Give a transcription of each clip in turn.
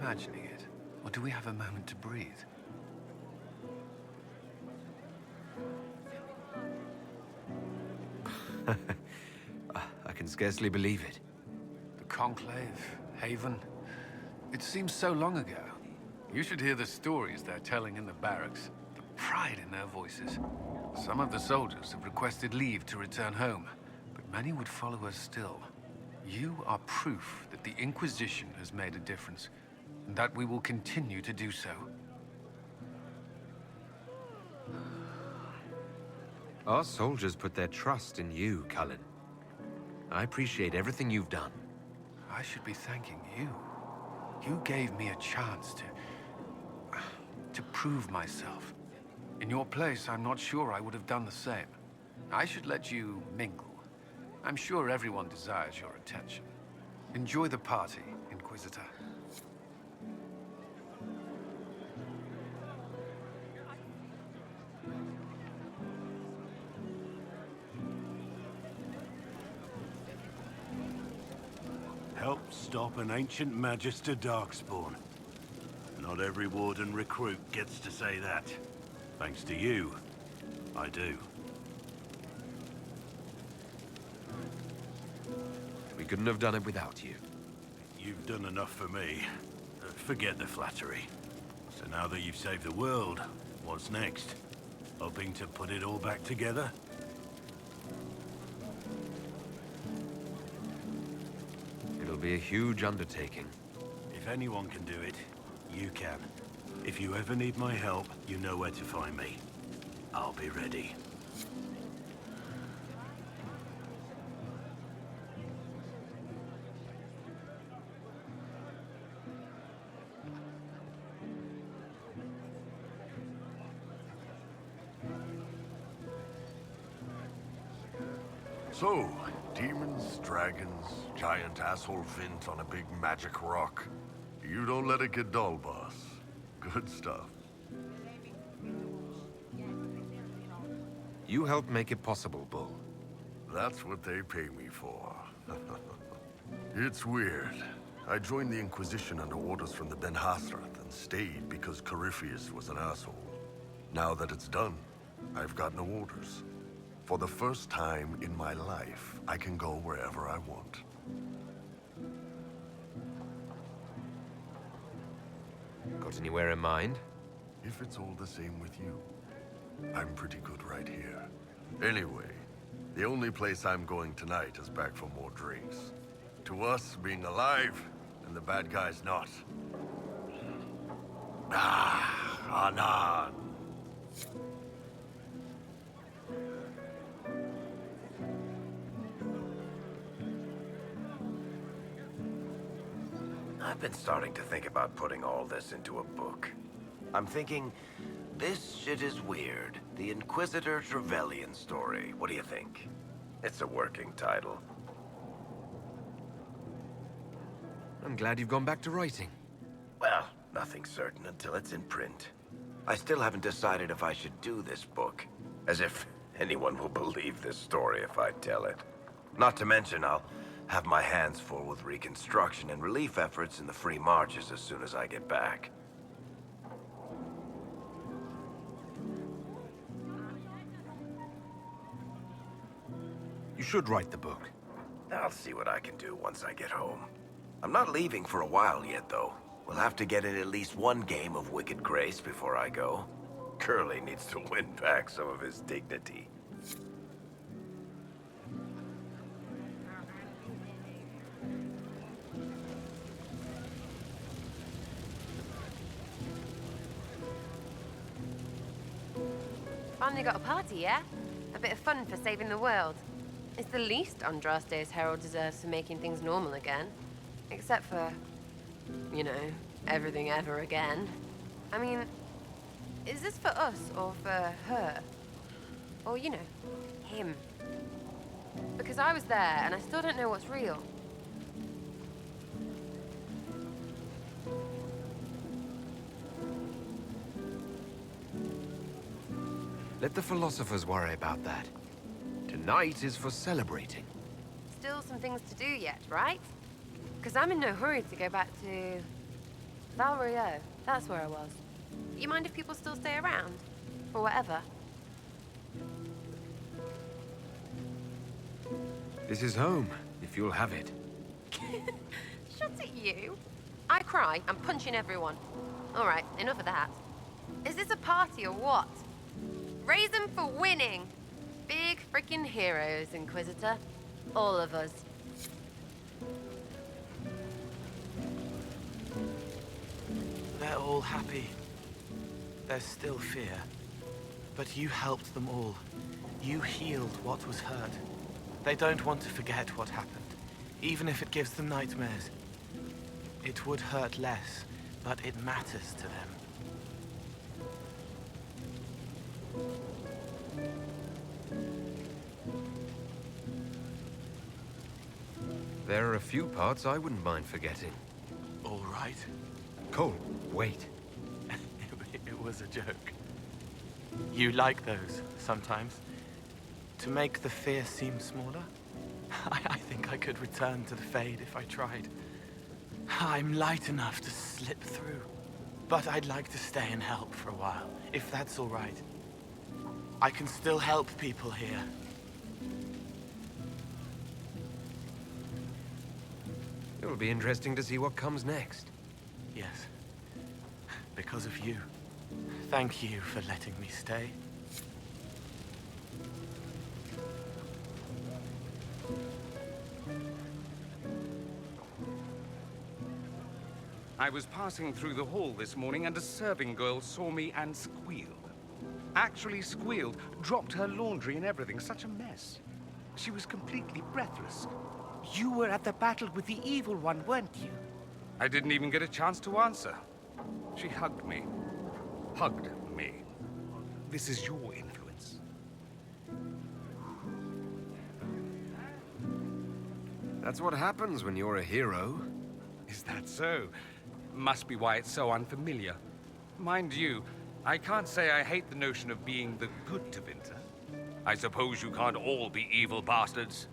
imagining it? Or do we have a moment to breathe? I can scarcely believe it. The Conclave, Haven. It seems so long ago. You should hear the stories they're telling in the barracks. The pride in their voices. Some of the soldiers have requested leave to return home, but many would follow us still. You are proof that the Inquisition has made a difference, and that we will continue to do so. Our soldiers put their trust in you, Cullen. I appreciate everything you've done. I should be thanking you. You gave me a chance to prove myself. In your place, I'm not sure I would have done the same. I should let you mingle. I'm sure everyone desires your attention. Enjoy the party, Inquisitor. Help stop an ancient Magister Darkspawn. Not every Warden recruit gets to say that. Thanks to you, I do. We couldn't have done it without you. You've done enough for me. Forget the flattery. So now that you've saved the world, what's next? Hoping to put it all back together? It'll be a huge undertaking. If anyone can do it, you can. If you ever need my help, you know where to find me. I'll be ready. So, demons, dragons, giant asshole Vint on a big magic rock. You don't let it get dull, boss. Good stuff. You helped make it possible, Bull. That's what they pay me for. It's weird. I joined the Inquisition under orders from the Ben Hasrath and stayed because Corypheus was an asshole. Now that it's done, I've got no orders. For the first time in my life, I can go wherever I want. Got anywhere in mind? If it's all the same with you, I'm pretty good right here. Anyway, the only place I'm going tonight is back for more drinks. To us, being alive, and the bad guys not. Ah, Anan. I've been starting to think about putting all this into a book. I'm thinking, this shit is weird. The Inquisitor Trevelyan story. What do you think? It's a working title. I'm glad you've gone back to writing. Well, nothing's certain until it's in print. I still haven't decided if I should do this book. As if anyone will believe this story if I tell it. Not to mention, I'll have my hands full with reconstruction and relief efforts in the Free Marches as soon as I get back. You should write the book. I'll see what I can do once I get home. I'm not leaving for a while yet, though. We'll have to get in at least one game of Wicked Grace before I go. Curly needs to win back some of his dignity. Finally got a party, yeah? A bit of fun for saving the world. It's the least Andraste's Herald deserves for making things normal again. Except for, you know, everything ever again. I mean, is this for us or for her? Or, you know, him? Because I was there and I still don't know what's real. Let the philosophers worry about that. Tonight is for celebrating. Still some things to do yet, right? Because I'm in no hurry to go back to Valrio, that's where I was. You mind if people still stay around? Or whatever? This is home, if you'll have it. Shut it, you. I cry, I'm punching everyone. All right, enough of that. Is this a party or what? Raise them for winning. Big freaking heroes, Inquisitor. All of us. They're all happy. There's still fear. But you helped them all. You healed what was hurt. They don't want to forget what happened, even if it gives them nightmares. It would hurt less, but it matters to them. There are a few parts I wouldn't mind forgetting. All right. Cole, wait. It was a joke. You like those, sometimes. To make the fear seem smaller? I think I could return to the Fade if I tried. I'm light enough to slip through. But I'd like to stay and help for a while, if that's all right. I can still help people here. It'll be interesting to see what comes next. Yes. Because of you. Thank you for letting me stay. I was passing through the hall this morning and a serving girl saw me and squealed. Actually squealed, dropped her laundry and everything, such a mess. She was completely breathless. You were at the battle with the evil one, weren't you? I didn't even get a chance to answer. She hugged me. Hugged me. This is your influence. That's what happens when you're a hero. Is that so? Must be why it's so unfamiliar. Mind you, I can't say I hate the notion of being the good Tevinter. I suppose you can't all be evil bastards.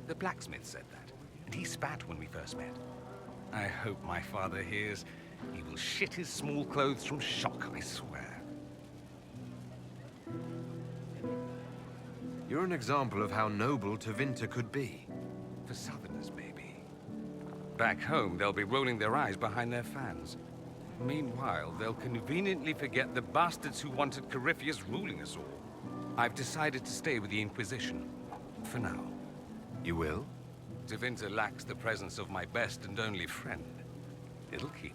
The blacksmith said that, and he spat when we first met. I hope my father hears. He will shit his small clothes from shock, I swear. You're an example of how noble Tevinter could be. For Southerners, maybe. Back home, they'll be rolling their eyes behind their fans. Meanwhile, they'll conveniently forget the bastards who wanted Corypheus ruling us all. I've decided to stay with the Inquisition. For now. You will? Tevinter lacks the presence of my best and only friend. It'll keep.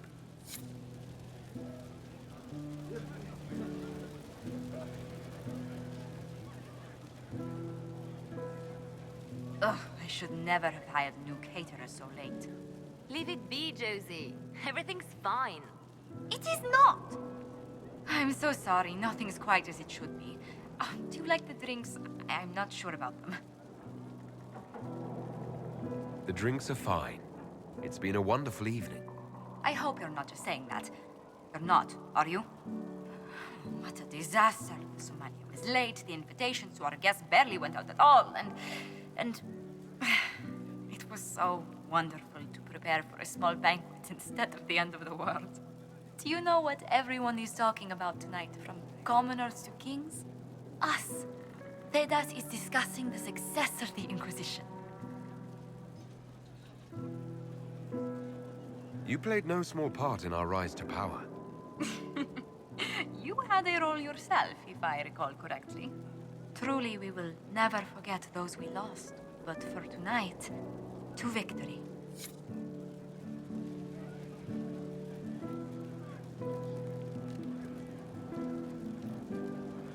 Ugh, I should never have hired a new caterer so late. Leave it be, Josie. Everything's fine. It is not! I'm so sorry, nothing's quite as it should be. Do you like the drinks? I'm not sure about them. The drinks are fine. It's been a wonderful evening. I hope you're not just saying that. You're not, are you? What a disaster. The Somali was late, the invitations to our guests barely went out at all, and it was so wonderful to prepare for a small banquet instead of the end of the world. Do you know what everyone is talking about tonight, from commoners to kings? Us. Thedas is discussing the success of the Inquisition. You played no small part in our rise to power. You had a role yourself, if I recall correctly. Truly, we will never forget those we lost. But for tonight, to victory.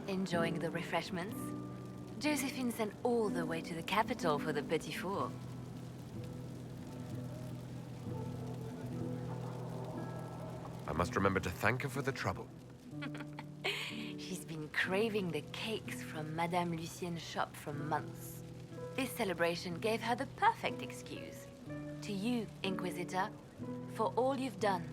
Enjoying the refreshments? Josephine sent all the way to the capital for the petit four. I must remember to thank her for the trouble. She's been craving the cakes from Madame Lucien's shop for months. This celebration gave her the perfect excuse. To you, Inquisitor, for all you've done.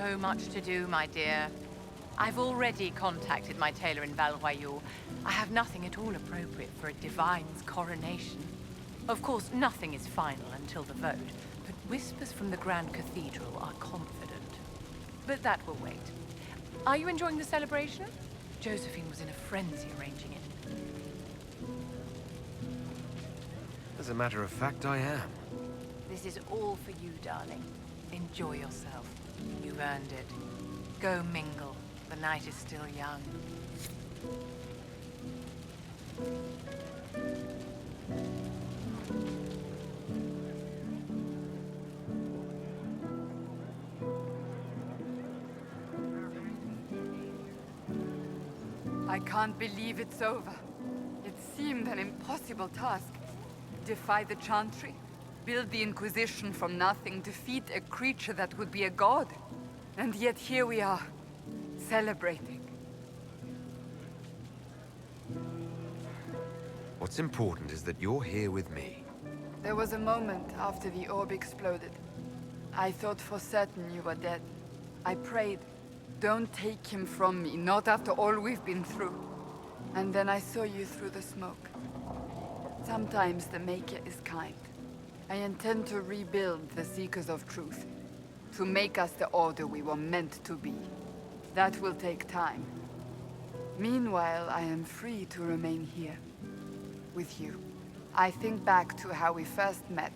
so much to do, my dear. I've already contacted my tailor in Valroyaux. I have nothing at all appropriate for a divine's coronation. Of course, nothing is final until the vote, but whispers from the Grand Cathedral are confident. But that will wait. Are you enjoying the celebration? Josephine was in a frenzy arranging it. As a matter of fact, I am. This is all for you, darling. Enjoy yourself. You've earned it. Go mingle. The night is still young. I can't believe it's over. It seemed an impossible task. Defy the Chantry, build the Inquisition from nothing, defeat a creature that would be a god. And yet here we are, celebrating. What's important is that you're here with me. There was a moment after the orb exploded. I thought for certain you were dead. I prayed, don't take him from me, not after all we've been through. And then I saw you through the smoke. Sometimes the Maker is kind. I intend to rebuild the Seekers of Truth, to make us the Order we were meant to be. That will take time. Meanwhile, I am free to remain here, with you. I think back to how we first met,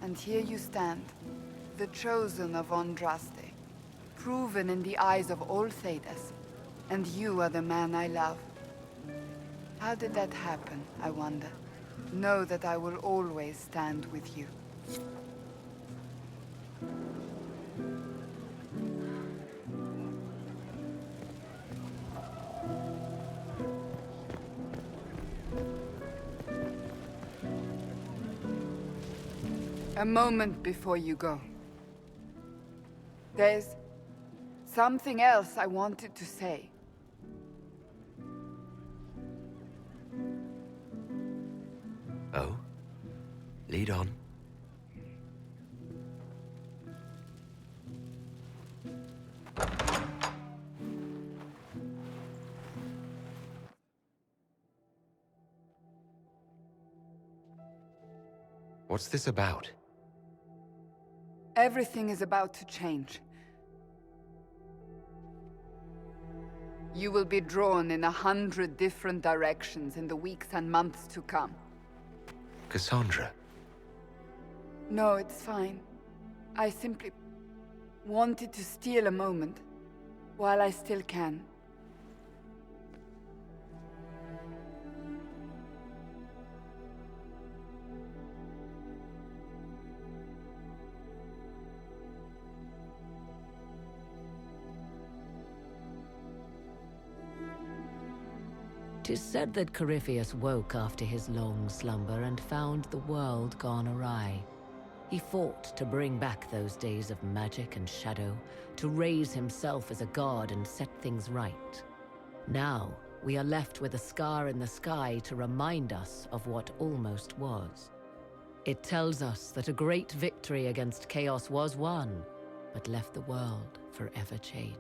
and here you stand, the chosen of Andraste, proven in the eyes of all Thedas, and you are the man I love. How did that happen, I wonder? Know that I will always stand with you. A moment before you go. There's something else I wanted to say. Oh? Lead on. What's this about? Everything is about to change. You will be drawn in 100 different directions in the weeks and months to come. Cassandra. No, it's fine. I simply wanted to steal a moment, while I still can. Tis said that Corypheus woke after his long slumber and found the world gone awry. He fought to bring back those days of magic and shadow, to raise himself as a god and set things right. Now, we are left with a scar in the sky to remind us of what almost was. It tells us that a great victory against chaos was won, but left the world forever changed.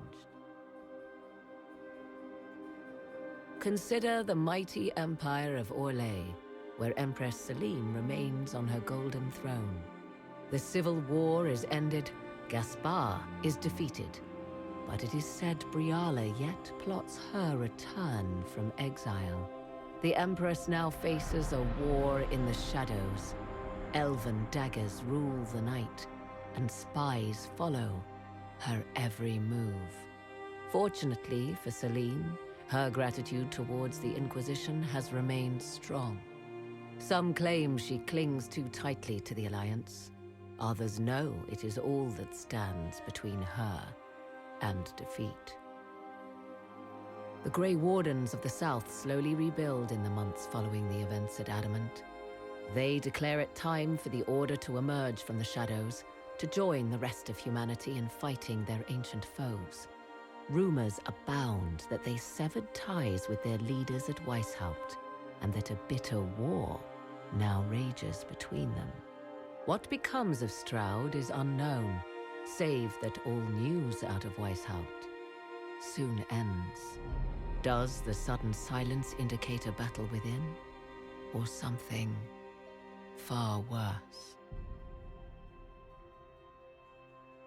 Consider the mighty empire of Orlais, where Empress Celine remains on her golden throne. The civil war is ended, Gaspar is defeated, but it is said Briala yet plots her return from exile. The Empress now faces a war in the shadows. Elven daggers rule the night, and spies follow her every move. Fortunately for Celine, her gratitude towards the Inquisition has remained strong. Some claim she clings too tightly to the Alliance. Others know it is all that stands between her and defeat. The Grey Wardens of the South slowly rebuild in the months following the events at Adamant. They declare it time for the Order to emerge from the shadows, to join the rest of humanity in fighting their ancient foes. Rumors abound that they severed ties with their leaders at Weishaupt, and that a bitter war now rages between them. What becomes of Stroud is unknown, save that all news out of Weishaupt soon ends. Does the sudden silence indicate a battle within, or something far worse?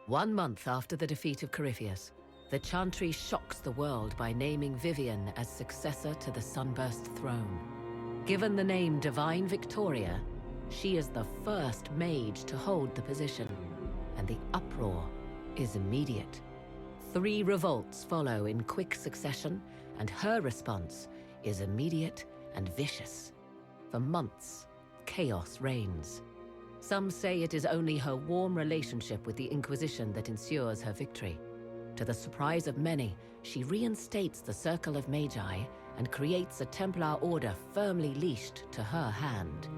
1 month after the defeat of Corypheus, the Chantry shocks the world by naming Vivian as successor to the Sunburst throne. Given the name Divine Victoria, she is the first mage to hold the position, and the uproar is immediate. 3 revolts follow in quick succession, and her response is immediate and vicious. For months, chaos reigns. Some say it is only her warm relationship with the Inquisition that ensures her victory. To the surprise of many, she reinstates the Circle of Magi and creates a Templar order firmly leashed to her hand.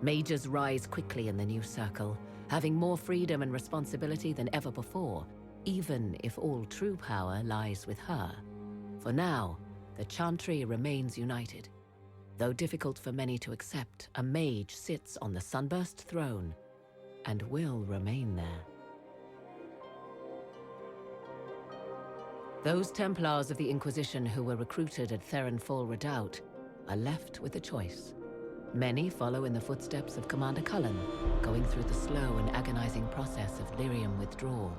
Mages rise quickly in the new circle, having more freedom and responsibility than ever before, even if all true power lies with her. For now, the Chantry remains united. Though difficult for many to accept, a mage sits on the Sunburst throne and will remain there. Those Templars of the Inquisition who were recruited at Therenfall Redoubt are left with a choice. Many follow in the footsteps of Commander Cullen, going through the slow and agonizing process of lyrium withdrawal.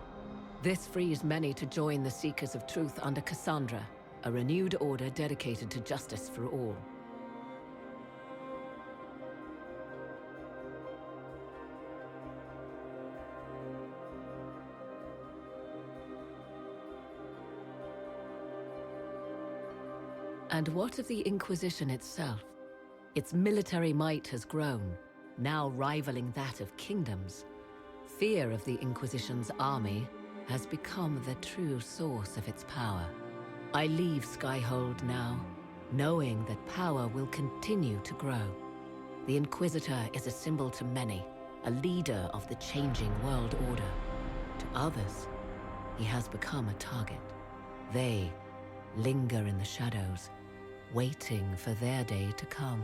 This frees many to join the Seekers of Truth under Cassandra, a renewed order dedicated to justice for all. And what of the Inquisition itself? Its military might has grown, now rivaling that of kingdoms. Fear of the Inquisition's army has become the true source of its power. I leave Skyhold now, knowing that power will continue to grow. The Inquisitor is a symbol to many, a leader of the changing world order. To others, he has become a target. They linger in the shadows, waiting for their day to come.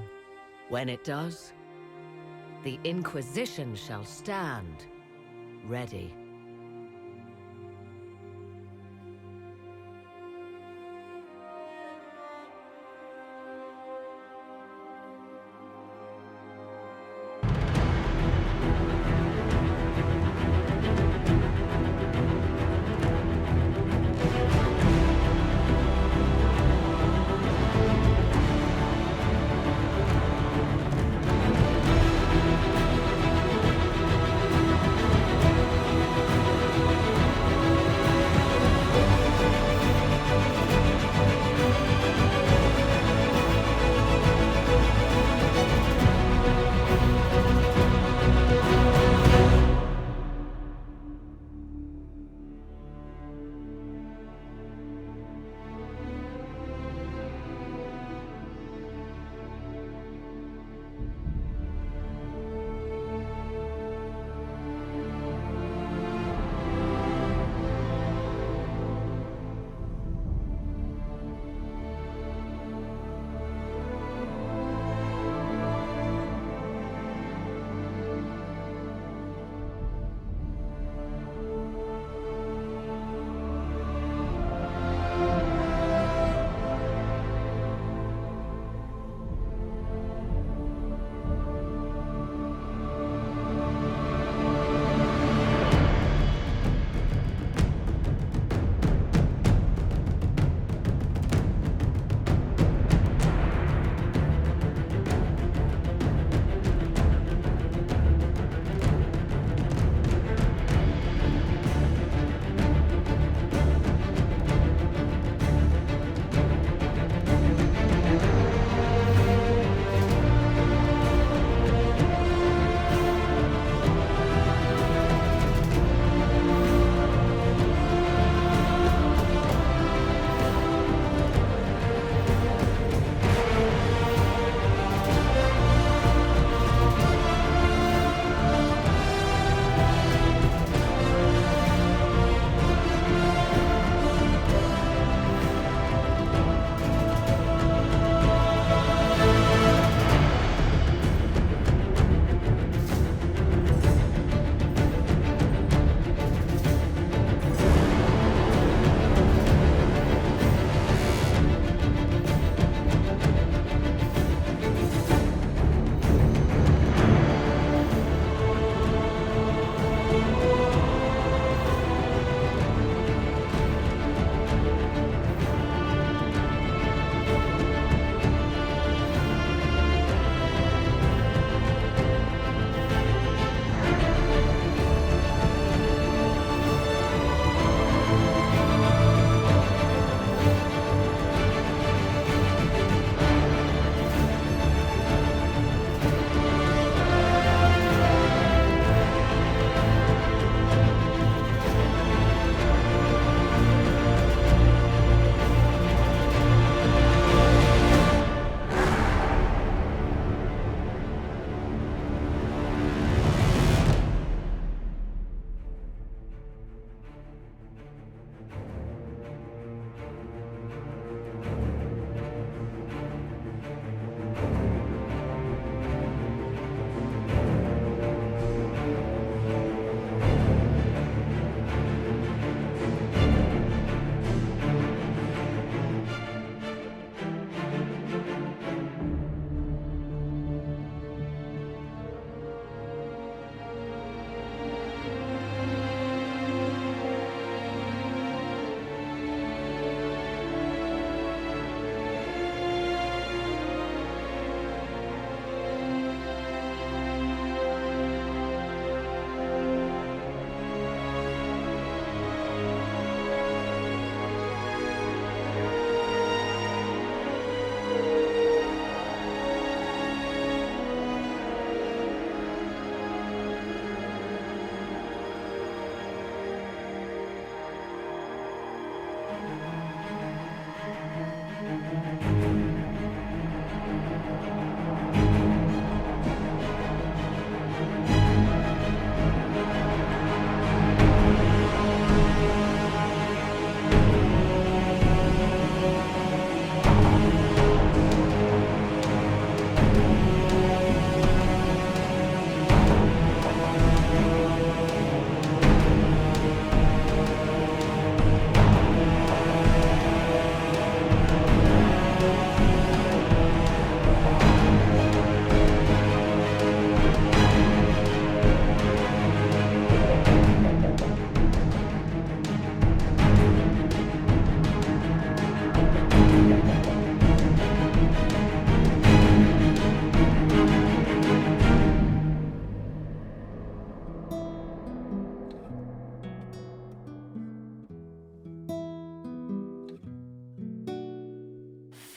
When it does, the Inquisition shall stand ready.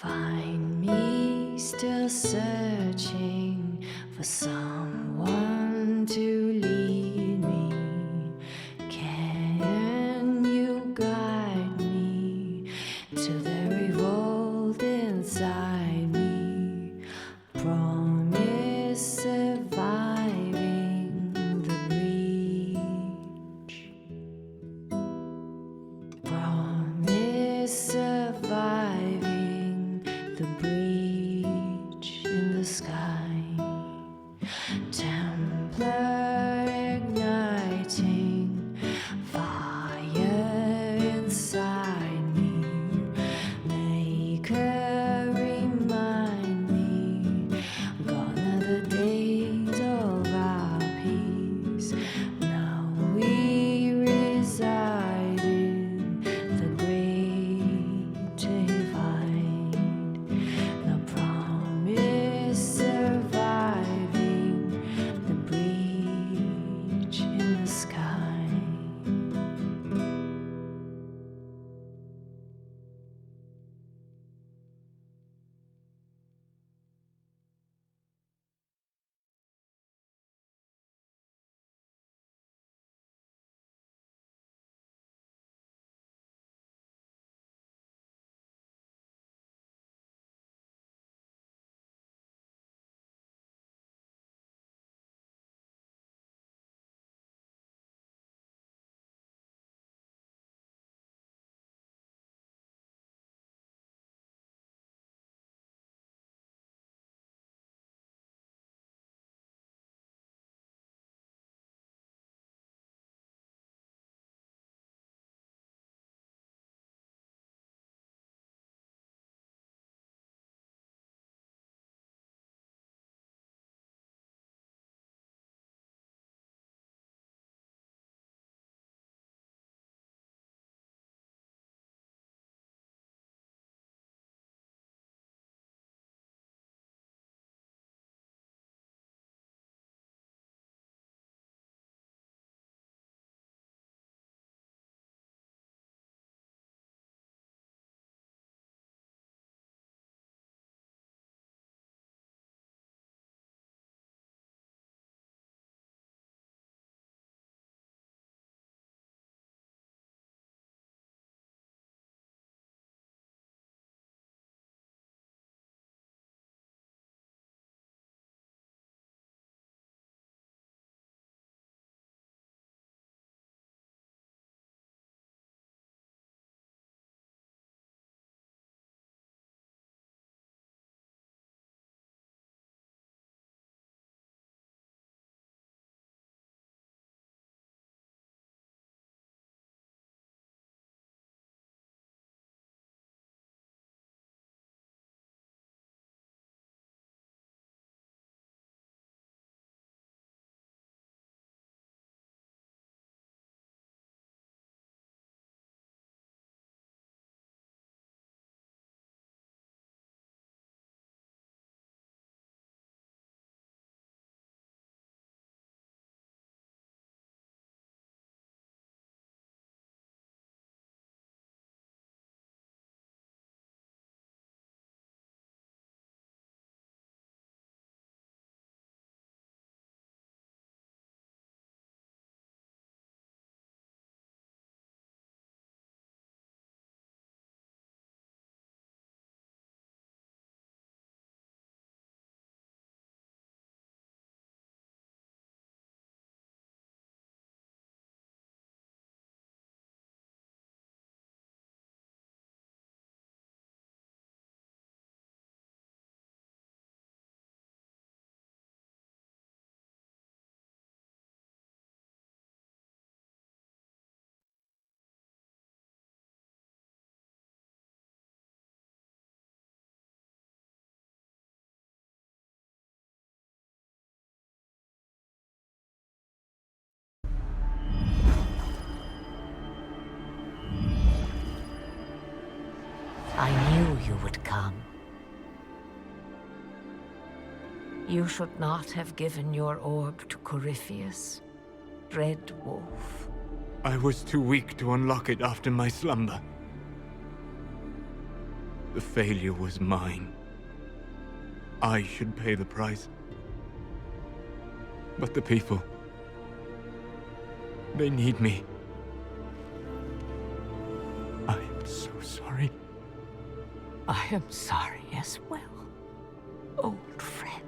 Find me still searching for someone to lead me. Can you guide me to the revolt inside me? Promise surviving the breach. Promise surviving the breach in the sky. Templar igniting fire inside me. Maker remind me, gone are the days of our peace. Now we reside in the great divide. The promise surviving the breach in the sky. I knew you would come. You should not have given your orb to Corypheus, Red Wolf. I was too weak to unlock it after my slumber. The failure was mine. I should pay the price. But the people... they need me. I am so sorry. I am sorry as well, old friend.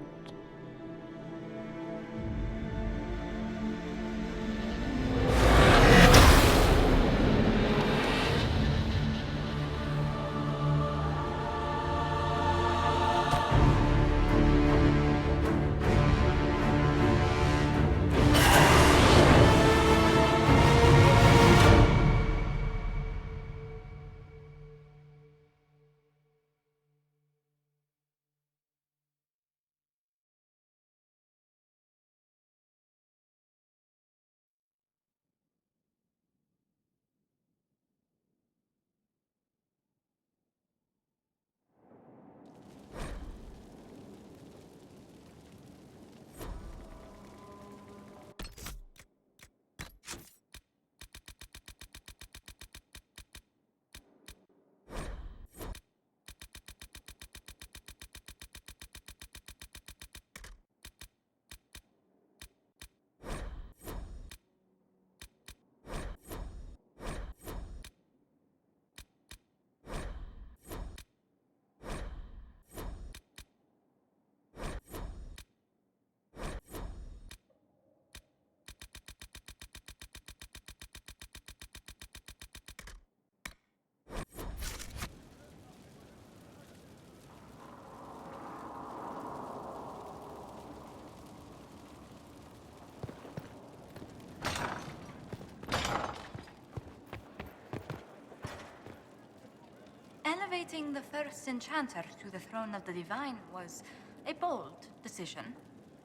Elevating the first enchanter to the throne of the divine was a bold decision.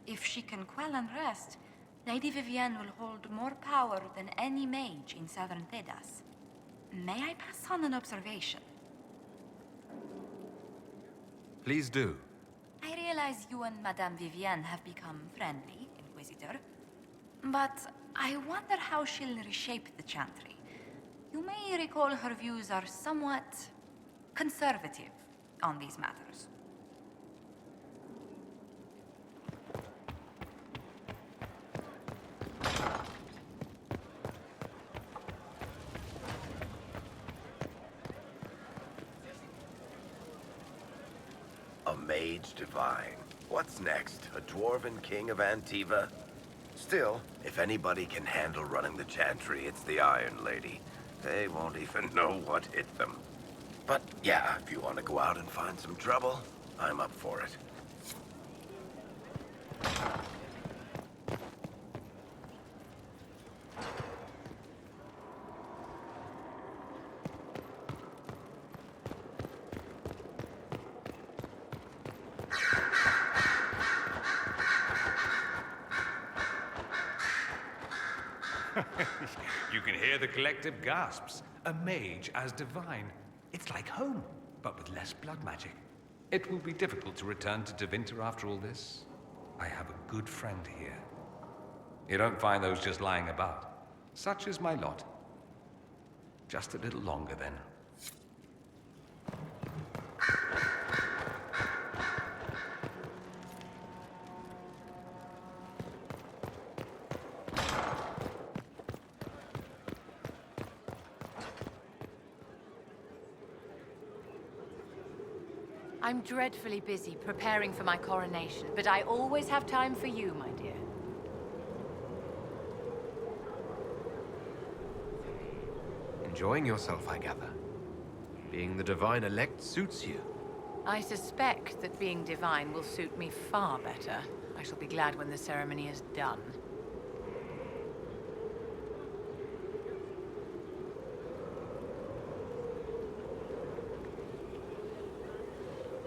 If she can quell unrest, Lady Vivienne will hold more power than any mage in southern Thedas. May I pass on an observation? Please do. I realize you and Madame Vivienne have become friendly, Inquisitor. But I wonder how she'll reshape the Chantry. You may recall her views are somewhat conservative on these matters. A mage divine. What's next? A dwarven king of Antiva? Still, if anybody can handle running the Chantry, it's the Iron Lady. They won't even know what hit them. But yeah, if you want to go out and find some trouble, I'm up for it. You can hear the collective gasps. A mage as divine. It's like home, but with less blood magic. It will be difficult to return to Tevinter after all this. I have a good friend here. You don't find those just lying about. Such is my lot. Just a little longer, then. I'm dreadfully busy preparing for my coronation, but I always have time for you, my dear. Enjoying yourself, I gather. Being the divine elect suits you. I suspect that being divine will suit me far better. I shall be glad when the ceremony is done.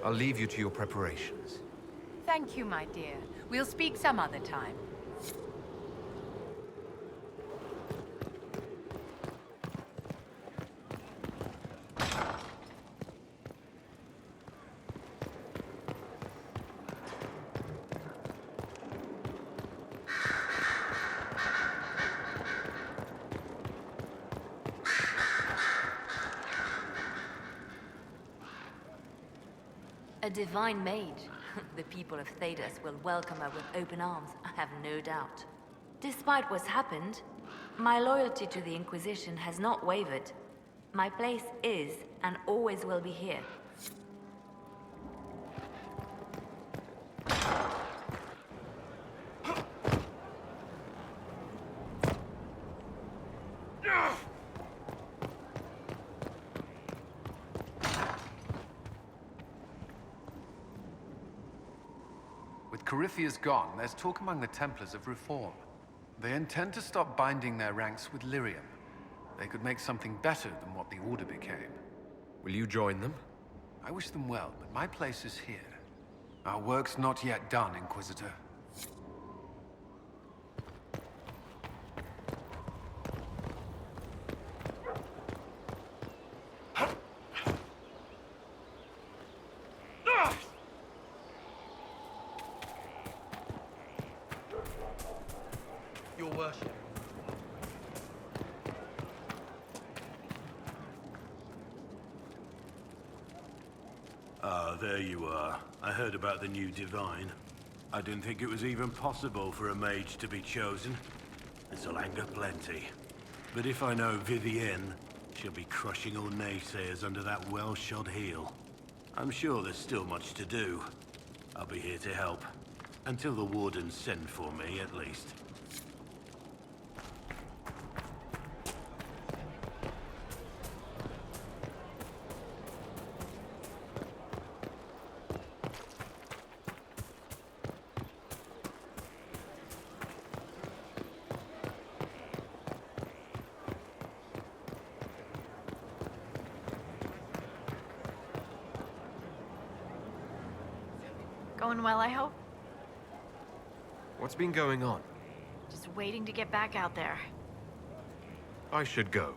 I'll leave you to your preparations. Thank you, my dear. We'll speak some other time. A divine mage. The people of Thedas will welcome her with open arms, I have no doubt. Despite what's happened, my loyalty to the Inquisition has not wavered. My place is, and always will be here. With Corypheus gone, there's talk among the Templars of reform. They intend to stop binding their ranks with Lyrium. They could make something better than what the Order became. Will you join them? I wish them well, but my place is here. Our work's not yet done, Inquisitor. Your worship. Ah, there you are. I heard about the new Divine. I didn't think it was even possible for a mage to be chosen. This'll anger plenty. But if I know Vivienne, she'll be crushing all naysayers under that well-shod heel. I'm sure there's still much to do. I'll be here to help. Until the Wardens send for me, at least. Going well, I hope? What's been going on? Just waiting to get back out there. I should go.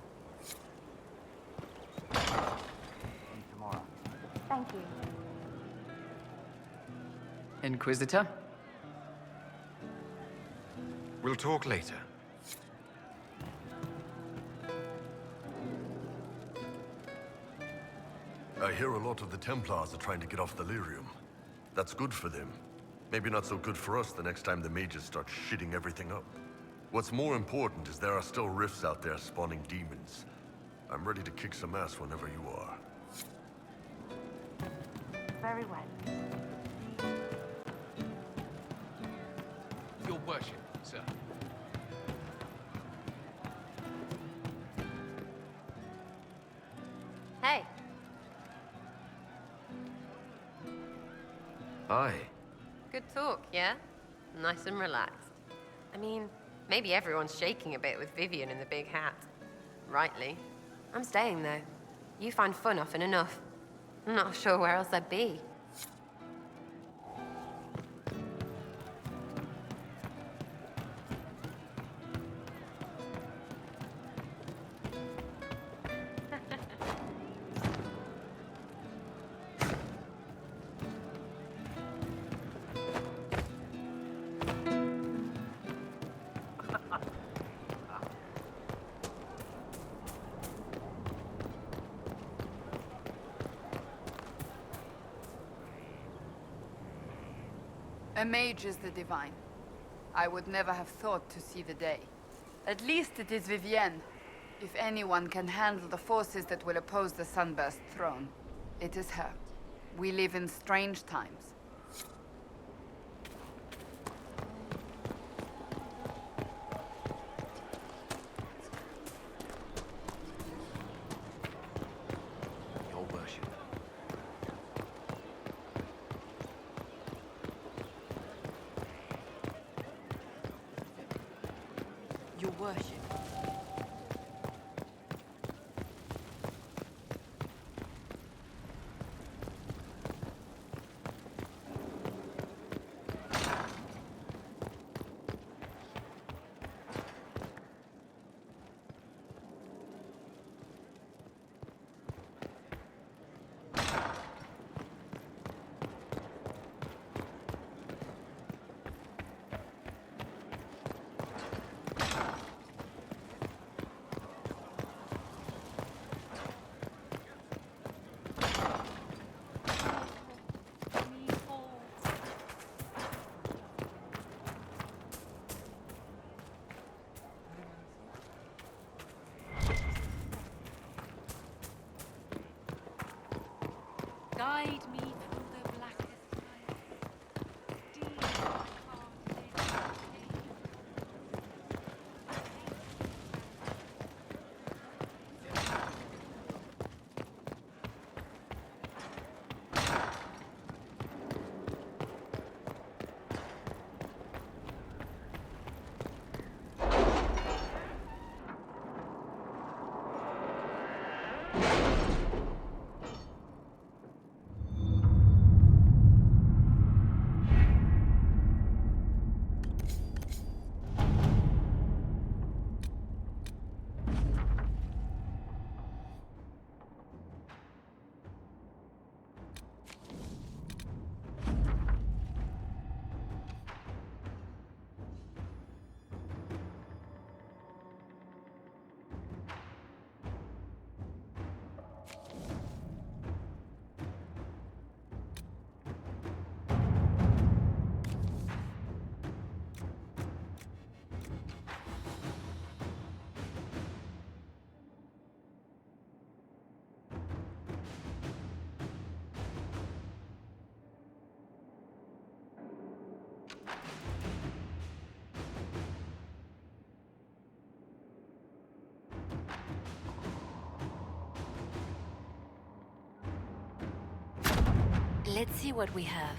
Tomorrow. Thank you. Inquisitor? We'll talk later. I hear a lot of the Templars are trying to get off the Lyrium. That's good for them. Maybe not so good for us the next time the mages start shitting everything up. What's more important is there are still rifts out there spawning demons. I'm ready to kick some ass whenever you are. Very well. Your worship, sir. Hey. Hi. Good talk, yeah? Nice and relaxed. I mean, maybe everyone's shaking a bit with Vivian in the big hat. Rightly. I'm staying, though. You find fun often enough. I'm not sure where else I'd be. A mage is the divine. I would never have thought to see the day. At least it is Vivienne. If anyone can handle the forces that will oppose the Sunburst throne, it is her. We live in strange times. Your worship. Your worship. Guide me through the blackest night. Deep Let's see what we have.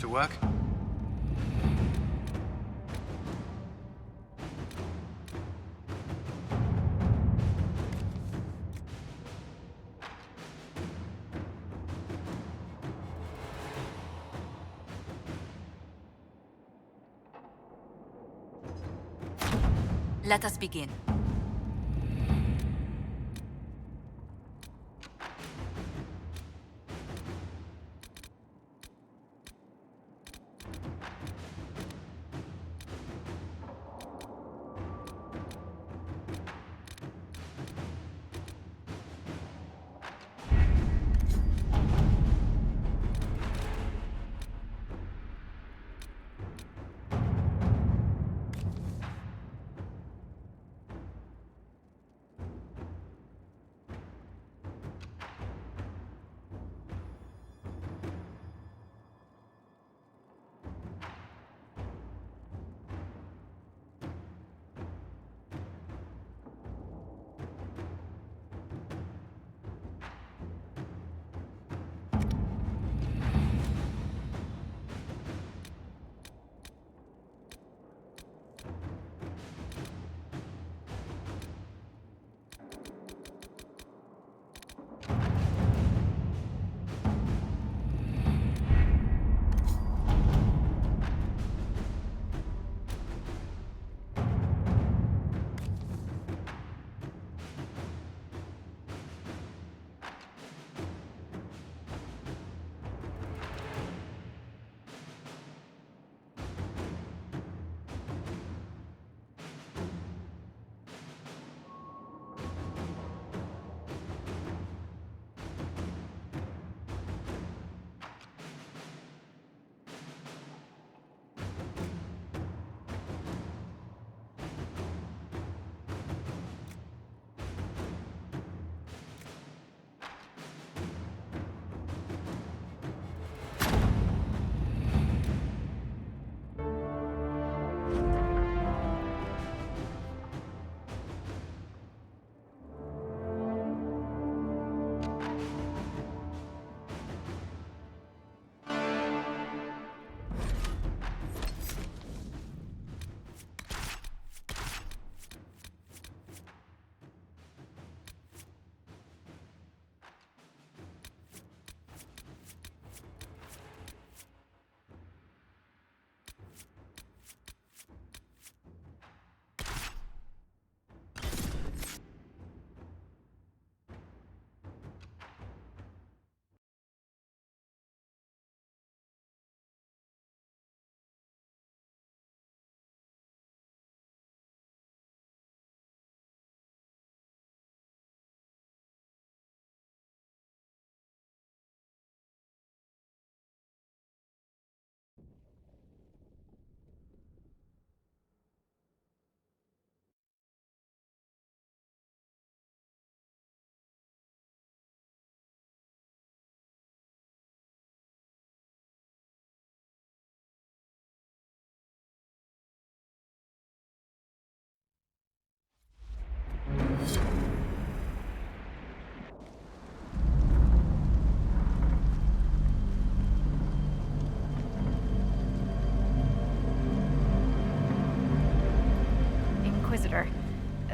To work? Let us begin.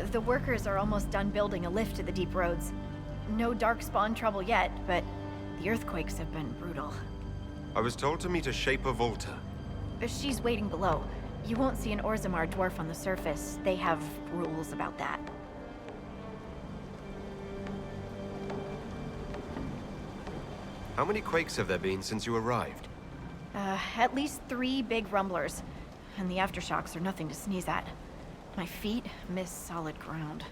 The workers are almost done building a lift to the deep roads. No darkspawn trouble yet, but the earthquakes have been brutal. I was told to meet a Shaper Volta. She's waiting below. You won't see an Orzammar dwarf on the surface. They have rules about that. How many quakes have there been since you arrived? At least 3 big rumblers. And the aftershocks are nothing to sneeze at. My feet miss solid ground.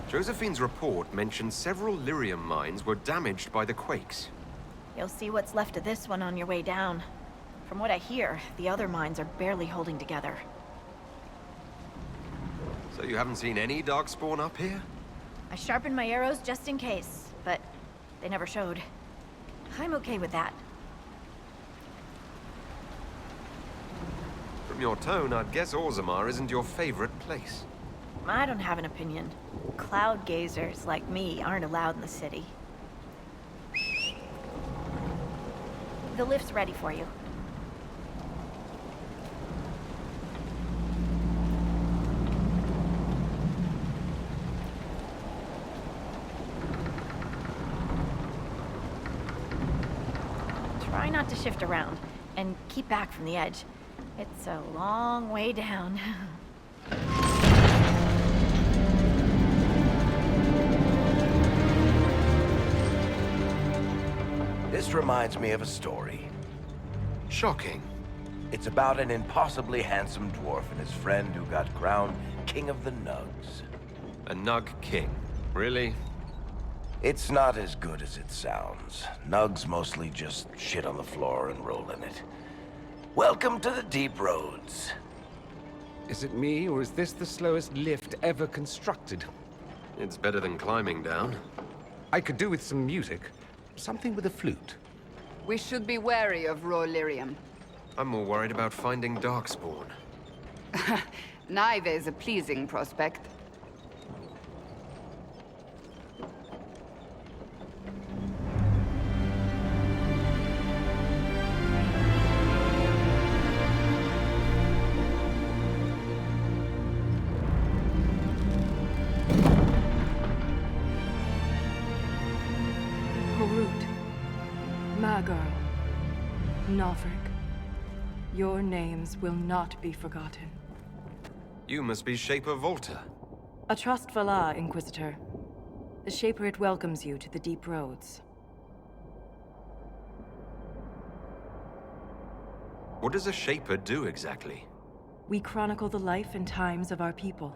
Josephine's report mentioned several lyrium mines were damaged by the quakes. You'll see what's left of this one on your way down. From what I hear, the other mines are barely holding together. So you haven't seen any darkspawn up here? I sharpened my arrows just in case, but they never showed. I'm okay with that. From your tone, I'd guess Orzammar isn't your favorite place. I don't have an opinion. Cloud gazers like me aren't allowed in the city. The lift's ready for you. Try not to shift around, and keep back from the edge. It's a long way down. This reminds me of a story. Shocking. It's about an impossibly handsome dwarf and his friend who got crowned King of the Nugs. A Nug King? Really? It's not as good as it sounds. Nugs mostly just shit on the floor and roll in it. Welcome to the deep roads. Is it me, or is this the slowest lift ever constructed? It's better than climbing down. I could do with some music. Something with a flute. We should be wary of raw lyrium. I'm more worried about finding darkspawn. Neither is a pleasing prospect. Magirl, Nalfric, your names will not be forgotten. You must be Shaper Volta. A trust Valar, Inquisitor. The Shaper it welcomes you to the deep roads. What does a Shaper do exactly? We chronicle the life and times of our people.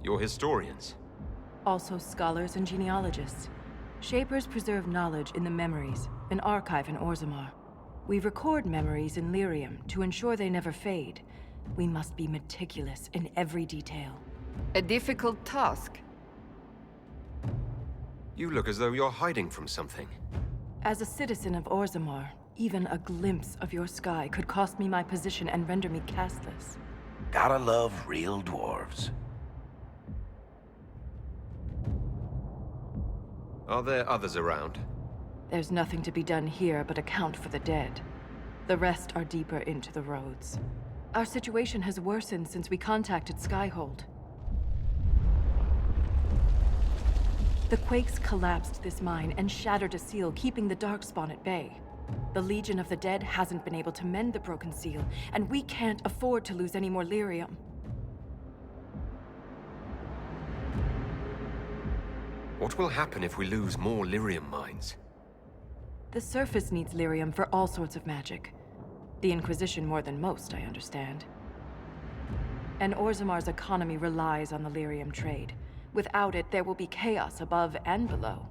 You're historians. Also scholars and genealogists. Shapers preserve knowledge in the memories, an archive in Orzammar. We record memories in Lyrium to ensure they never fade. We must be meticulous in every detail. A difficult task. You look as though you're hiding from something. As a citizen of Orzammar, even a glimpse of your sky could cost me my position and render me castless. Gotta love real dwarves. Are there others around? There's nothing to be done here but account for the dead. The rest are deeper into the roads. Our situation has worsened since we contacted Skyhold. The quakes collapsed this mine and shattered a seal, keeping the Darkspawn at bay. The Legion of the Dead hasn't been able to mend the broken seal, and we can't afford to lose any more lyrium. What will happen if we lose more lyrium mines? The surface needs lyrium for all sorts of magic. The Inquisition more than most, I understand. And Orzammar's economy relies on the lyrium trade. Without it, there will be chaos above and below.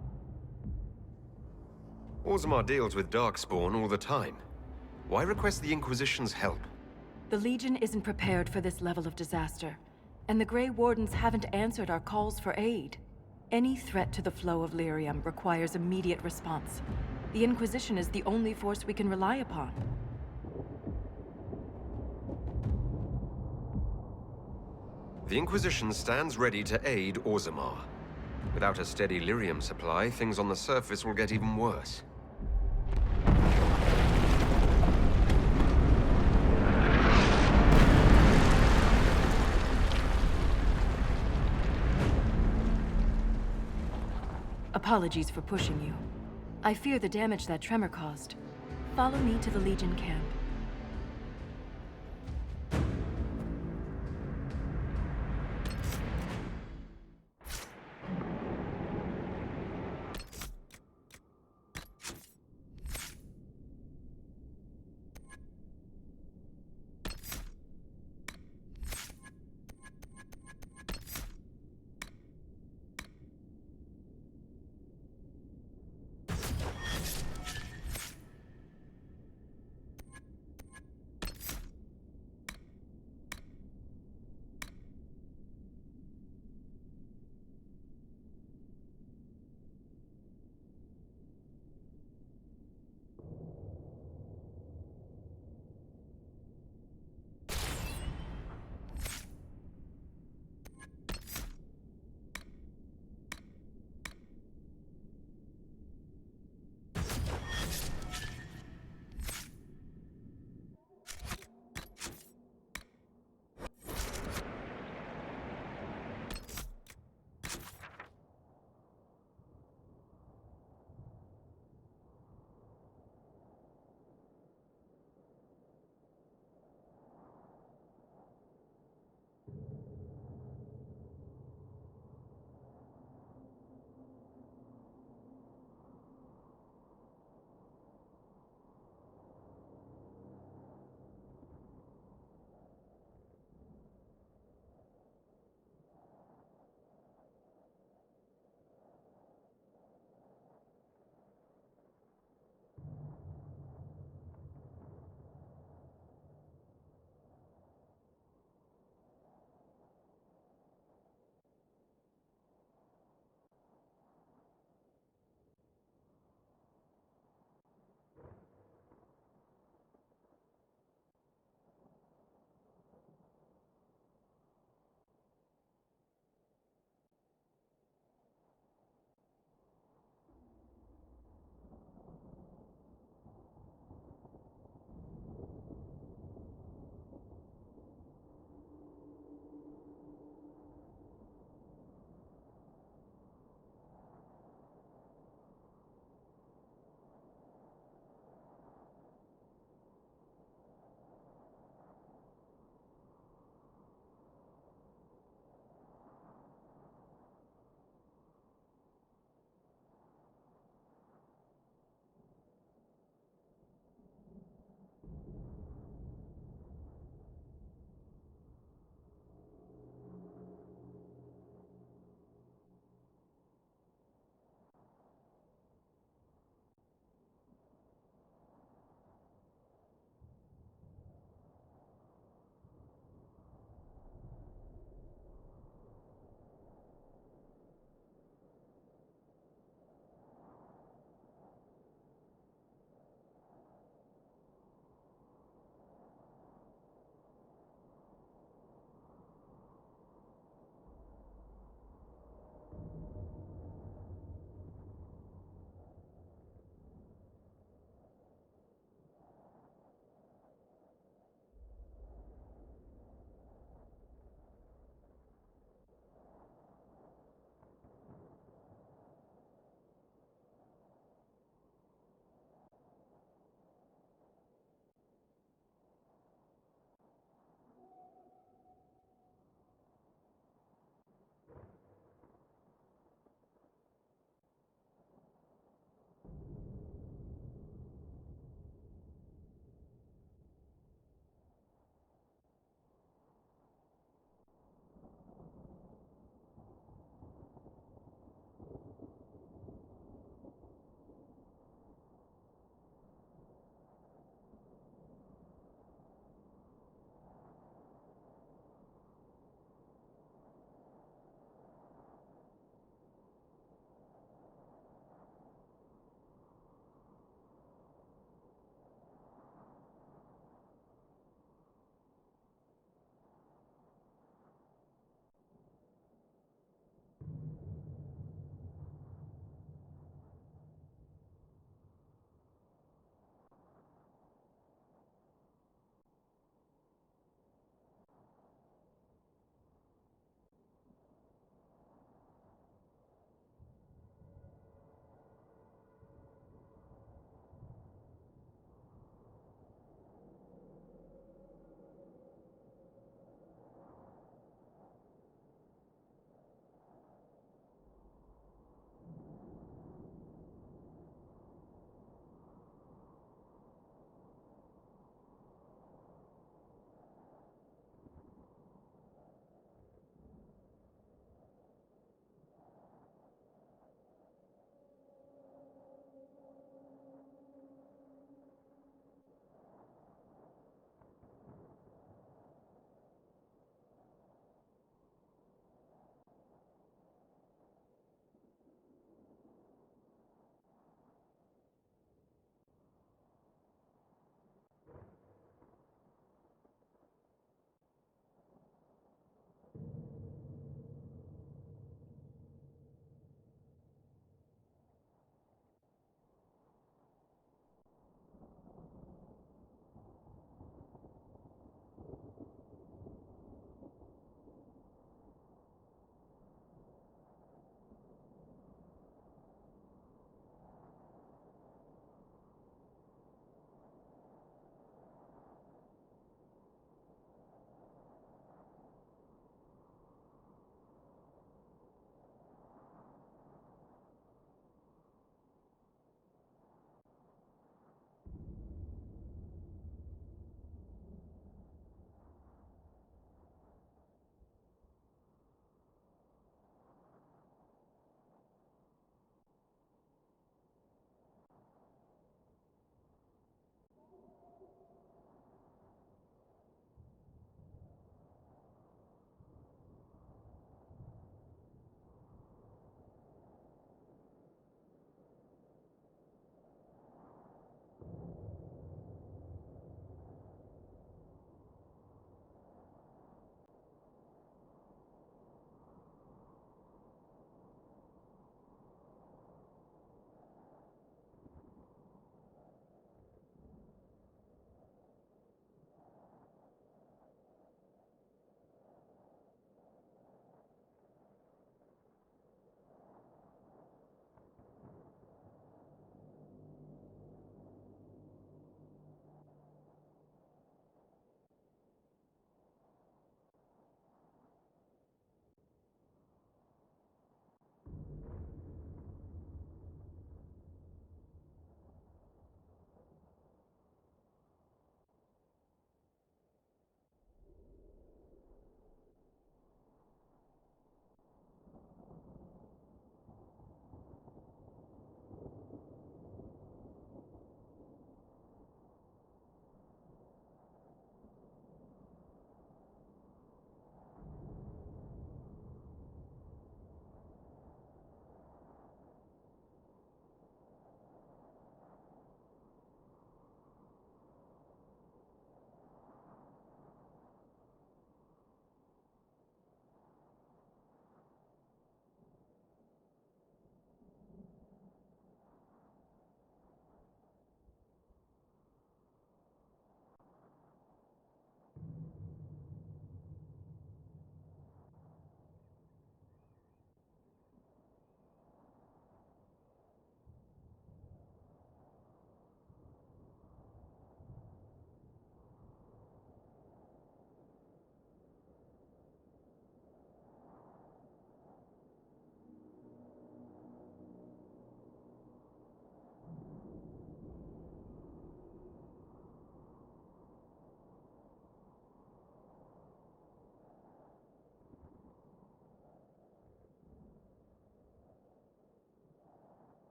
Orzammar deals with Darkspawn all the time. Why request the Inquisition's help? The Legion isn't prepared for this level of disaster, and the Grey Wardens haven't answered our calls for aid. Any threat to the flow of lyrium requires immediate response. The Inquisition is the only force we can rely upon. The Inquisition stands ready to aid Orzammar. Without a steady lyrium supply, things on the surface will get even worse. Apologies for pushing you. I fear the damage that tremor caused. Follow me to the Legion camp.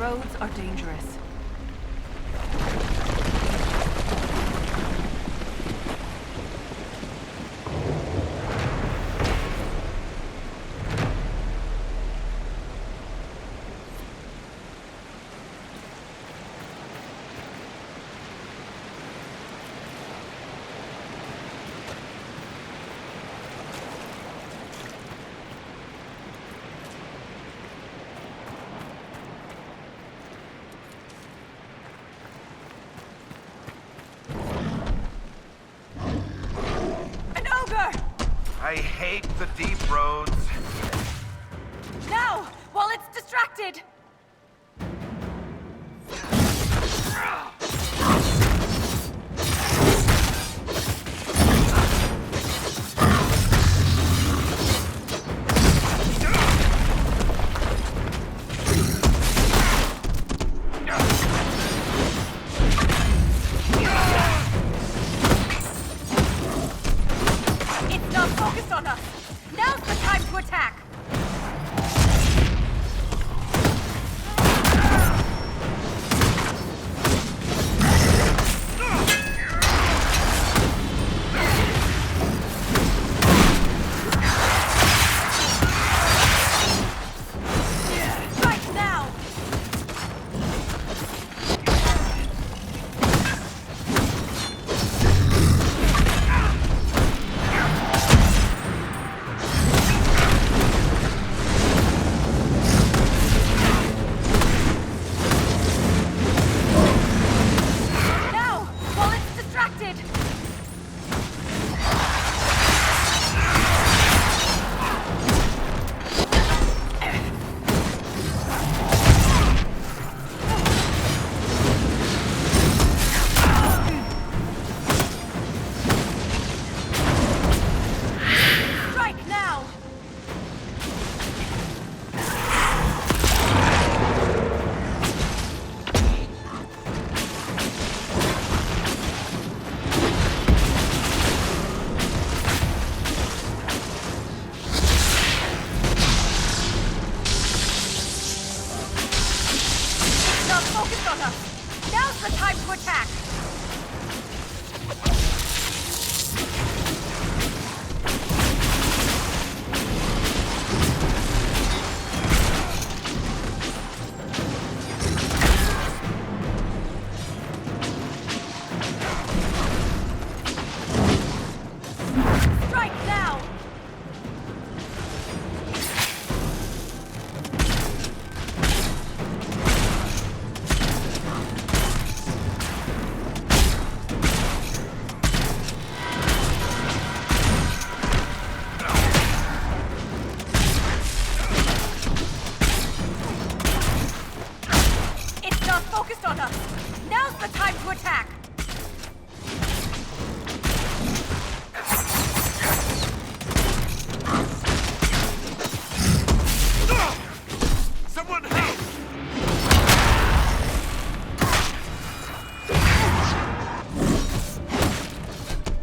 roads are dangerous. I hate the deep roads. Now, while it's distracted! It's not focused on us! Now's the time to attack! Strike now! Now, while it's distracted! Strike now! It's not focused on us! Now's the time to attack! Strike now! It's not focused on us! Now's the time to attack! Someone help!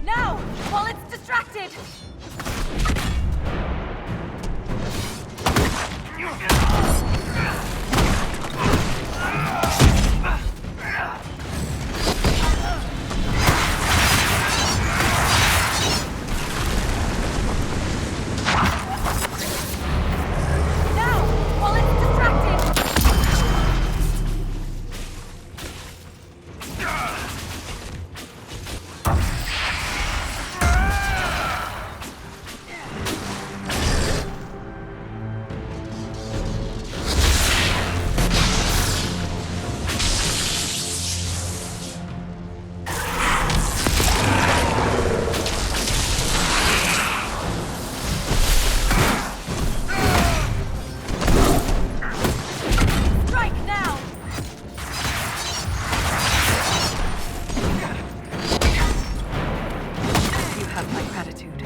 Now, while it's distracted! Now, while it's distracted! Strike now! You have my gratitude.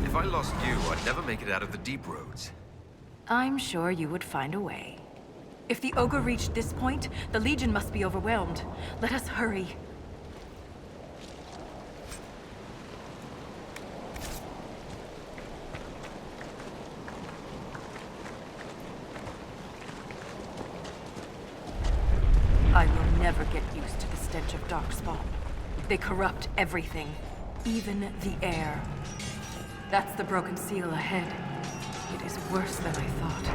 If I lost you, I'd never make it out of the deep roads. I'm sure you would find a way. If the ogre reached this point, the Legion must be overwhelmed. Let us hurry. never get used to the stench of Darkspawn. They corrupt everything, even the air. That's the broken seal ahead. It is worse than I thought.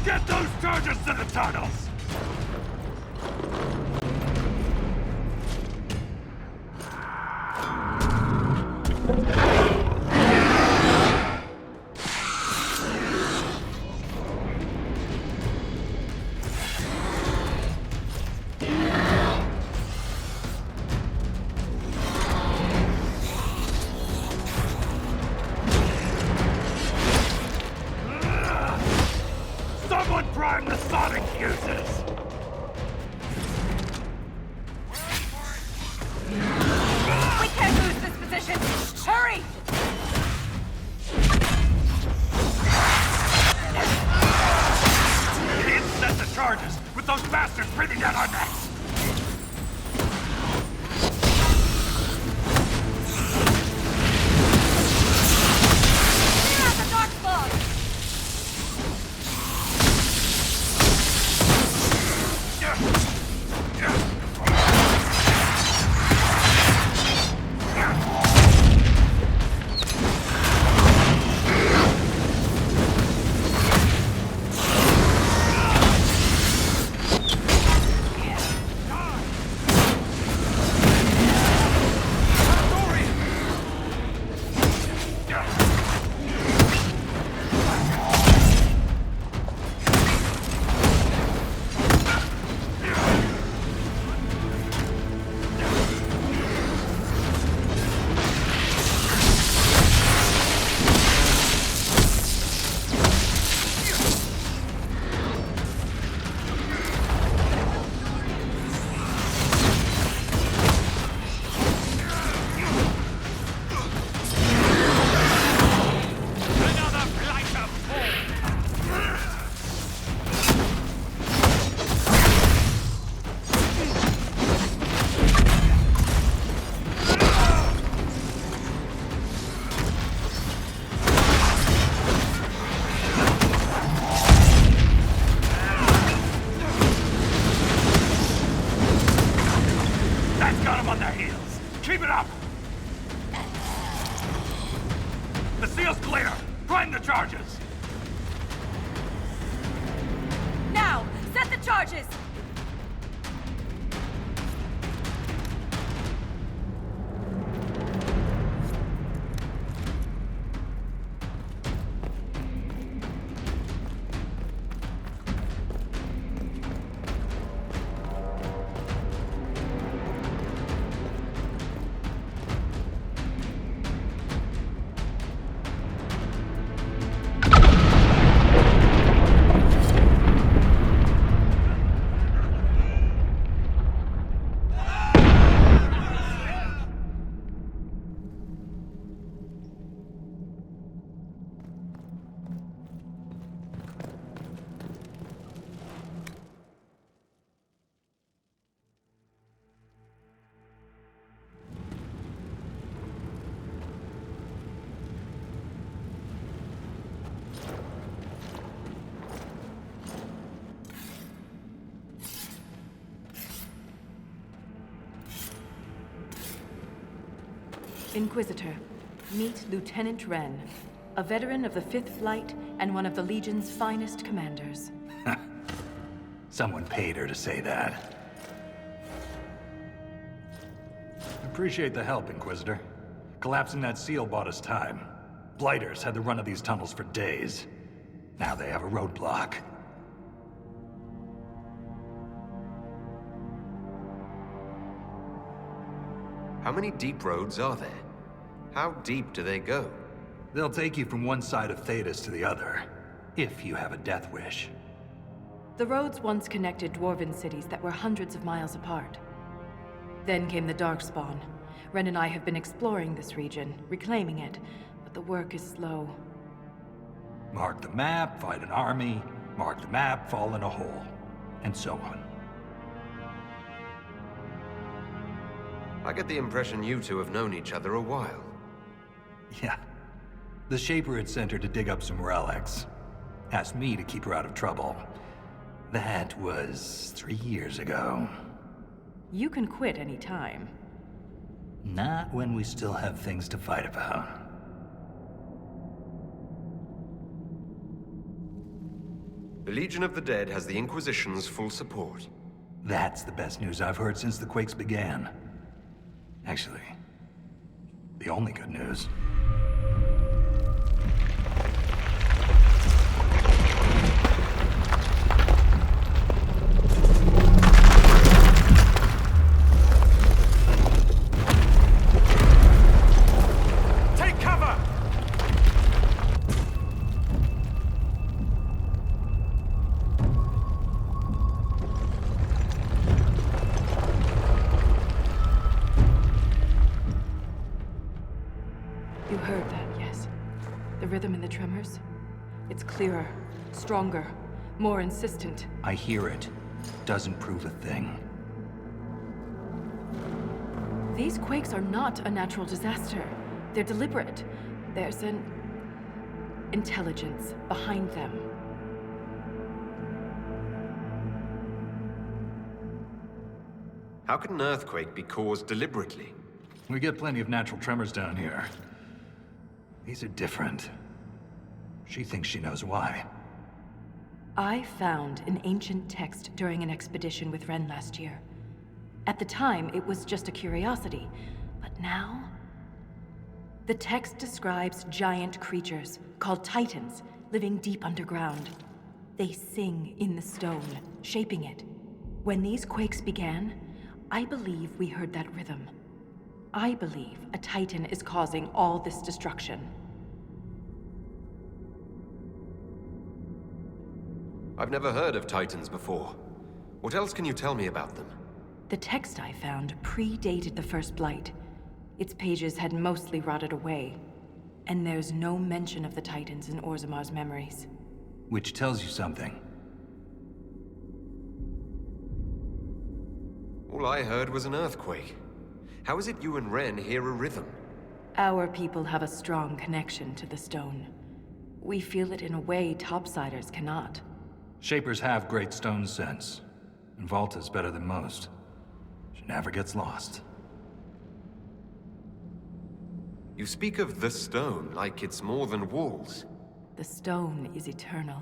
Get those charges to the tunnels! Someone prime the sonic fuses! We can't lose this position! Hurry! We didn't set the charges with those bastards breathing down our necks! Clear out the dark fog! That's got them on their heels! Keep it up! The seal's clear! Prime the charges! Now, set the charges! Inquisitor, meet Lieutenant Wren, a veteran of the 5th Flight and one of the Legion's finest commanders. Someone paid her to say that. Appreciate the help, Inquisitor. Collapsing that seal bought us time. Blighters had the run of these tunnels for days. Now they have a roadblock. How many deep roads are there? How deep do they go? They'll take you from one side of Thedas to the other, if you have a death wish. The roads once connected dwarven cities that were hundreds of miles apart. Then came the Darkspawn. Ren and I have been exploring this region, reclaiming it, but the work is slow. Mark the map, fight an army. Mark the map, fall in a hole. And so on. I get the impression you two have known each other a while. Yeah. The Shaper had sent her to dig up some relics. Asked me to keep her out of trouble. That was 3 years ago. You can quit any time. Not when we still have things to fight about. The Legion of the Dead has the Inquisition's full support. That's the best news I've heard since the Quakes began. Actually, the only good news. Take cover! You heard that, yes? The rhythm in the tremors? It's clearer, stronger, more insistent. I hear it. Doesn't prove a thing. These quakes are not a natural disaster. They're deliberate. There's an intelligence behind them. How could an earthquake be caused deliberately? We get plenty of natural tremors down here. These are different. She thinks she knows why. I found an ancient text during an expedition with Ren last year. At the time, it was just a curiosity, but now... The text describes giant creatures, called Titans, living deep underground. They sing in the stone, shaping it. When these quakes began, I believe we heard that rhythm. I believe a Titan is causing all this destruction. I've never heard of Titans before. What else can you tell me about them? The text I found predated the First Blight. Its pages had mostly rotted away, and there's no mention of the Titans in Orzamar's memories. Which tells you something. All I heard was an earthquake. How is it you and Ren hear a rhythm? Our people have a strong connection to the stone. We feel it in a way topsiders cannot. Shapers have great stone sense, and Volta's better than most. She never gets lost. You speak of the stone like it's more than walls. The stone is eternal.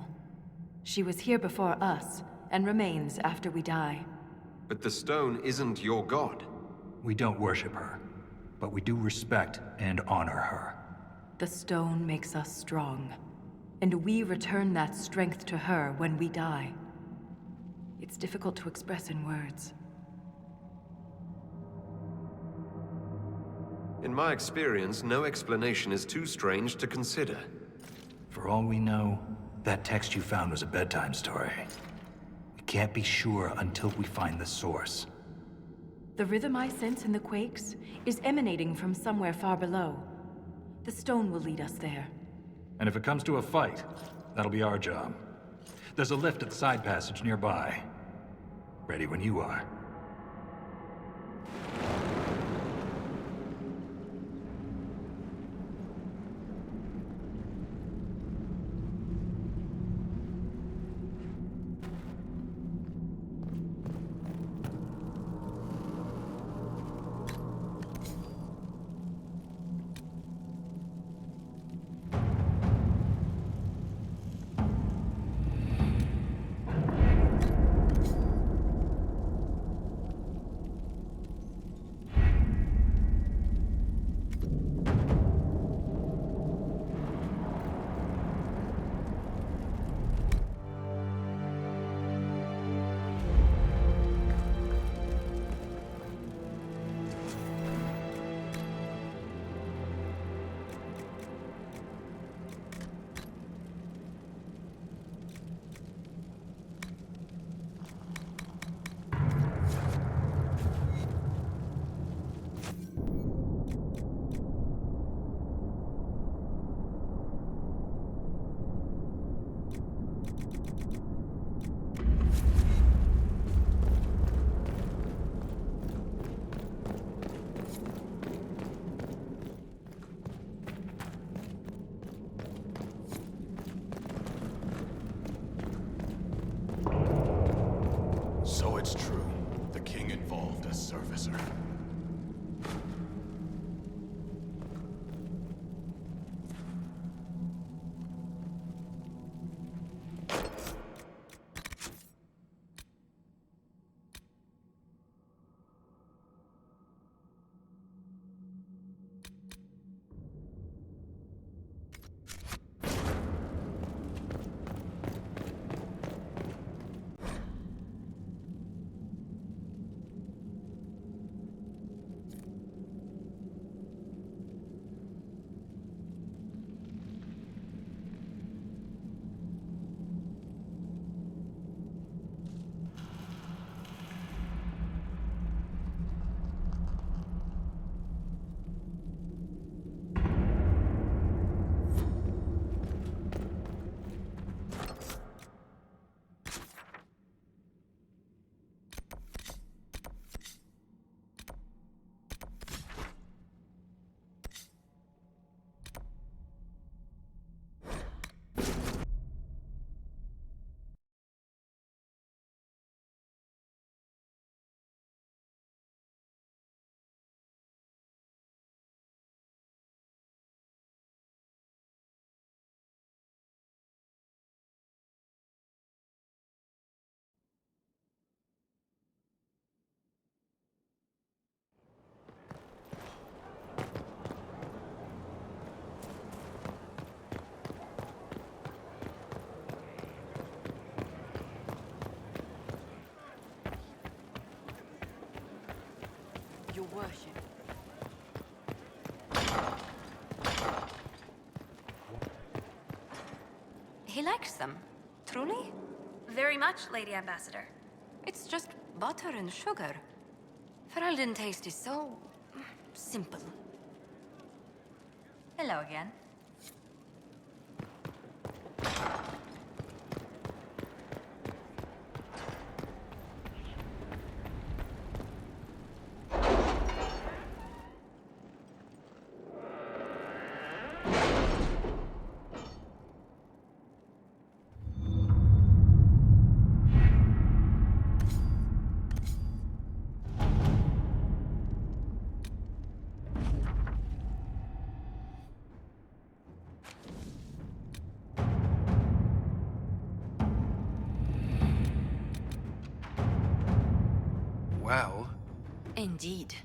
She was here before us, and remains after we die. But the stone isn't your god. We don't worship her, but we do respect and honor her. The stone makes us strong, and we return that strength to her when we die. It's difficult to express in words. In my experience, no explanation is too strange to consider. For all we know, that text you found was a bedtime story. We can't be sure until we find the source. The rhythm I sense in the quakes is emanating from somewhere far below. The stone will lead us there. And if it comes to a fight, that'll be our job. There's a lift at the side passage nearby. Ready when you are. he likes them. Truly? Very much, Lady Ambassador. It's just butter and sugar. Ferelden taste is so simple. Hello again. Well, Indeed.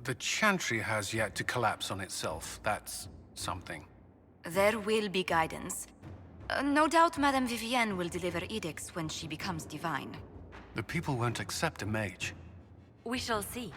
the Chantry has yet to collapse on itself. That's something. There will be guidance. No doubt Madame Vivienne will deliver edicts when she becomes divine. The people won't accept a mage. We shall see.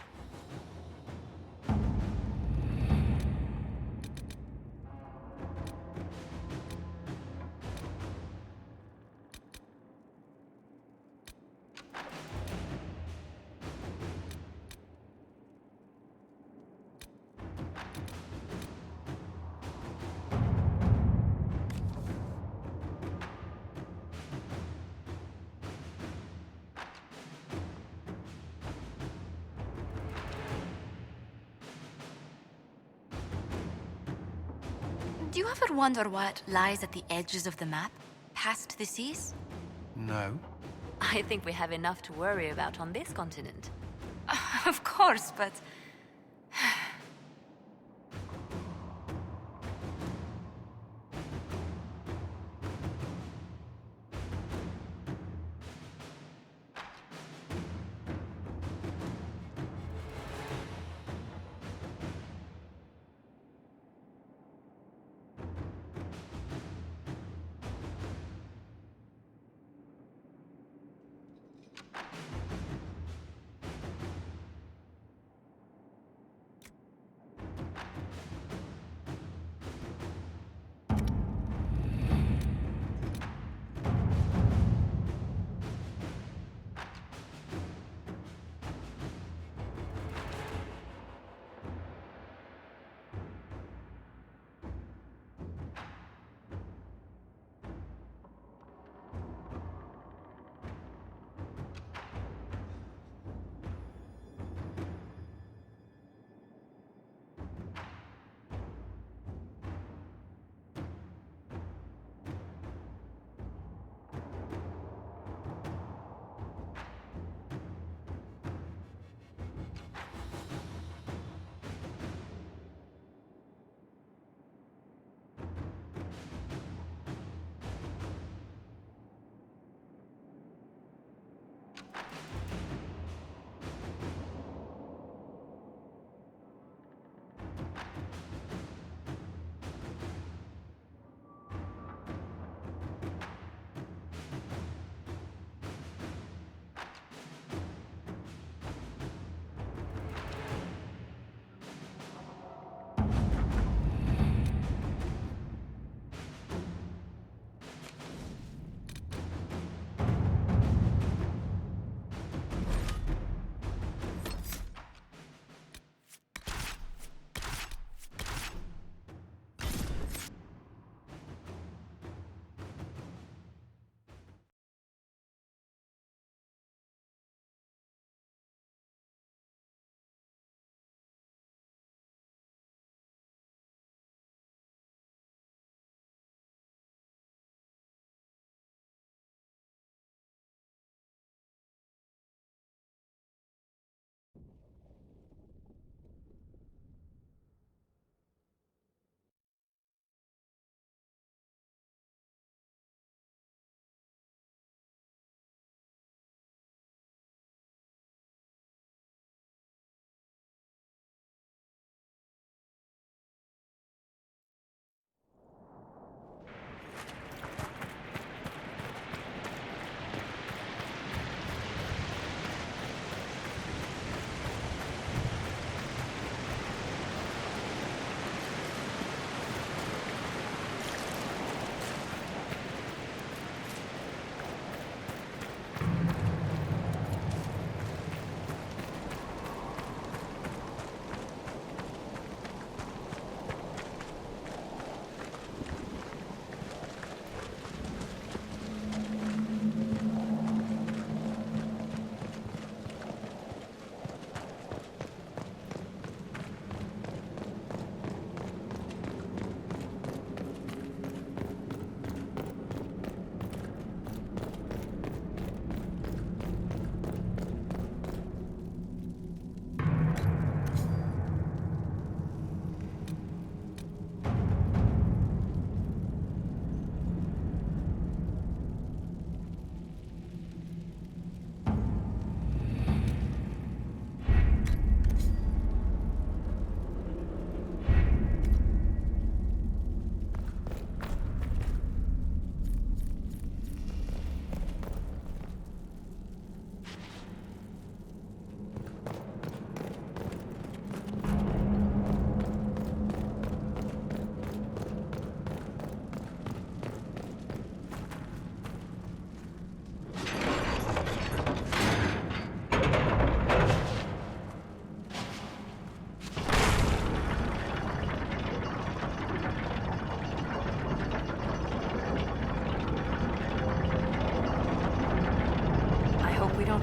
Do you ever wonder what lies at the edges of the map, past the seas? No. I think we have enough to worry about on this continent. Of course, but...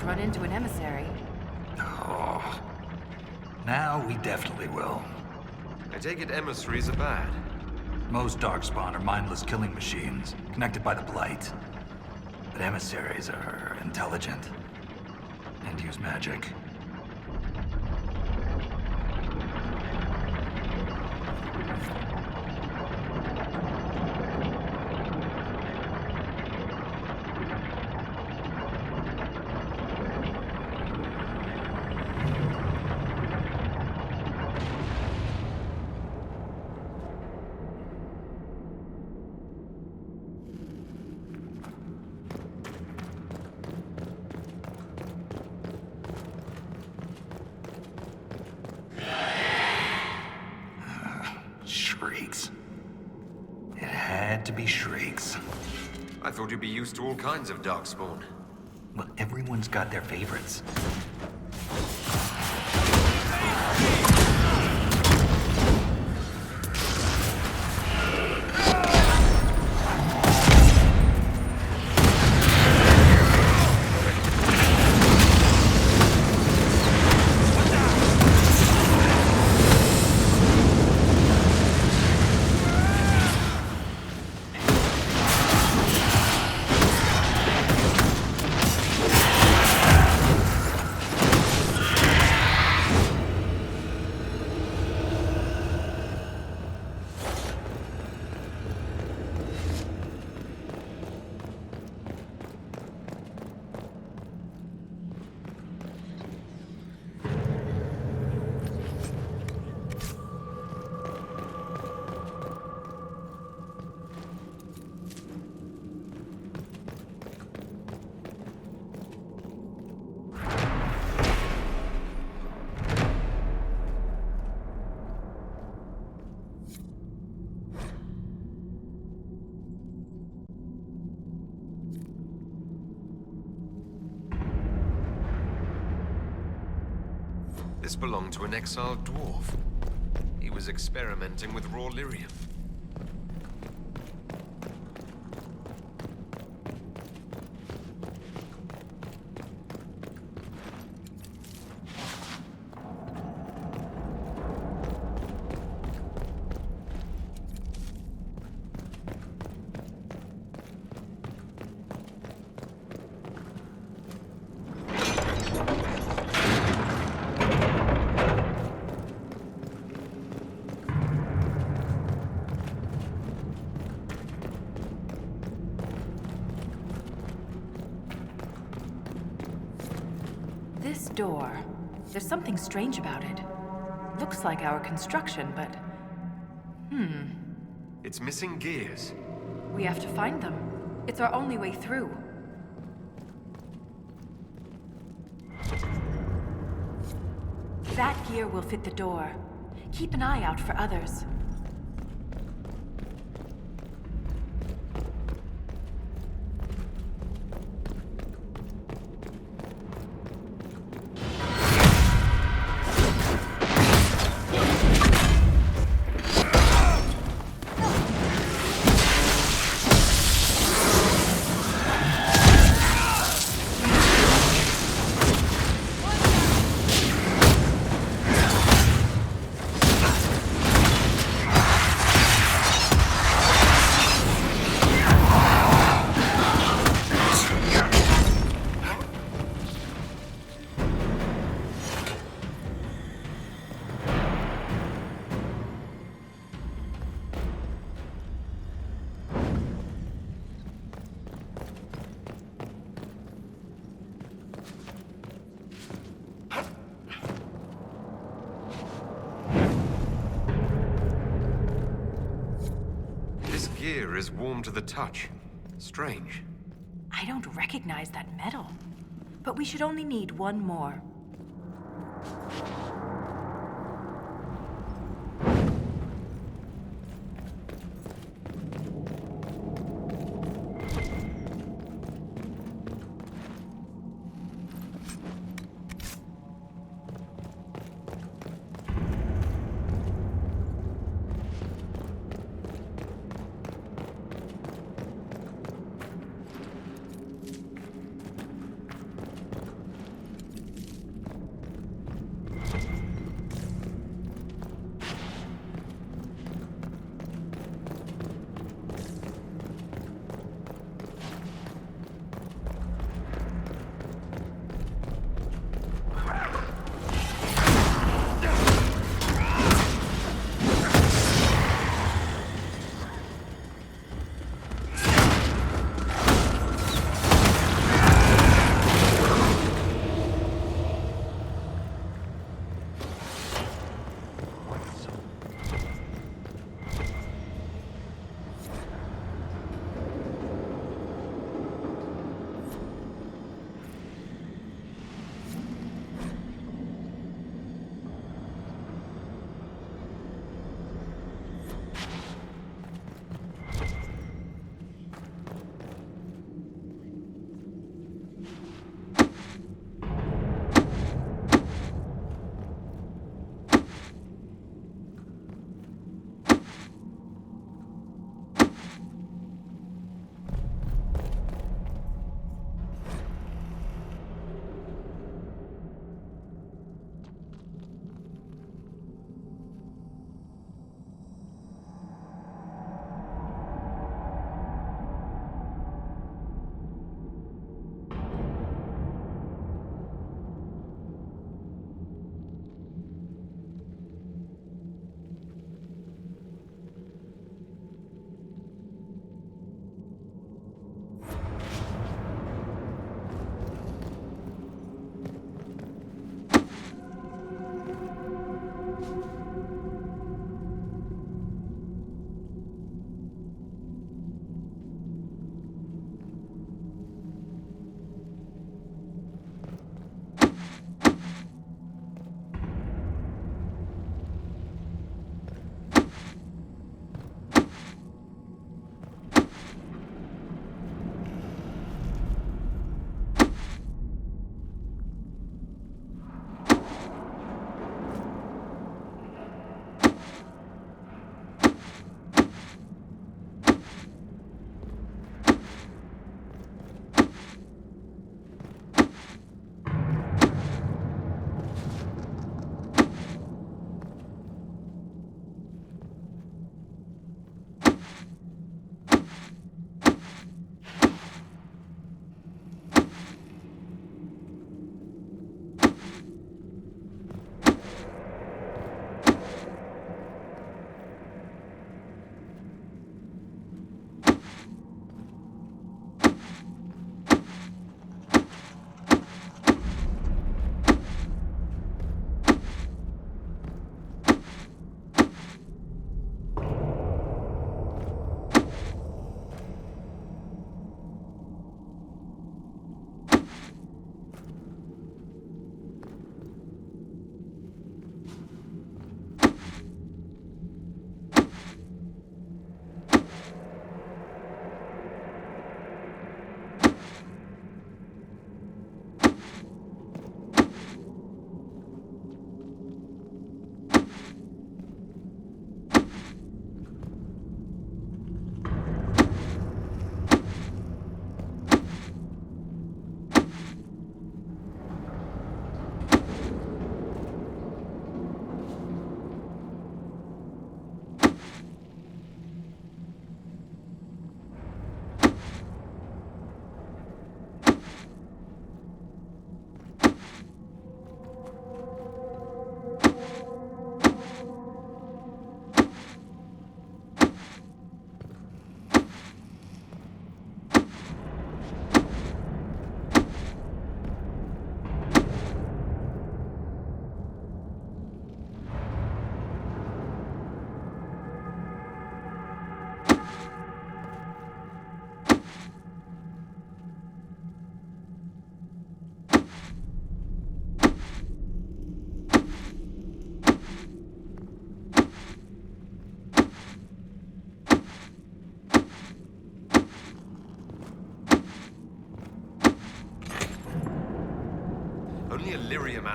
run into an emissary. Oh. Now we definitely will. I take it emissaries are bad. Most Darkspawn are mindless killing machines, connected by the Blight. But emissaries are intelligent. And use magic. Shrieks. It had to be shrieks. I thought you'd be used to all kinds of Darkspawn. Well, everyone's got their favorites. This belonged to an exiled dwarf. He was experimenting with raw lyrium. This door, there's something strange about it. Looks like our construction, but... It's missing gears. We have to find them. It's our only way through. That gear will fit the door. Keep an eye out for others. Gear is warm to the touch. Strange. I don't recognize that metal. But we should only need one more.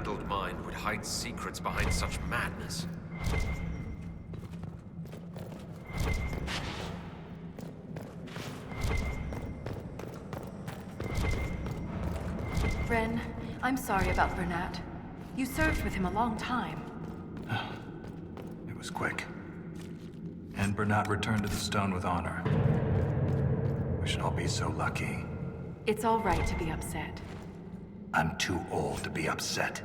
addled mind would hide secrets behind such madness? Ren, I'm sorry about Bernat. You served with him a long time. It was quick. And Bernat returned to the stone with honor. We should all be so lucky. It's all right to be upset. I'm too old to be upset.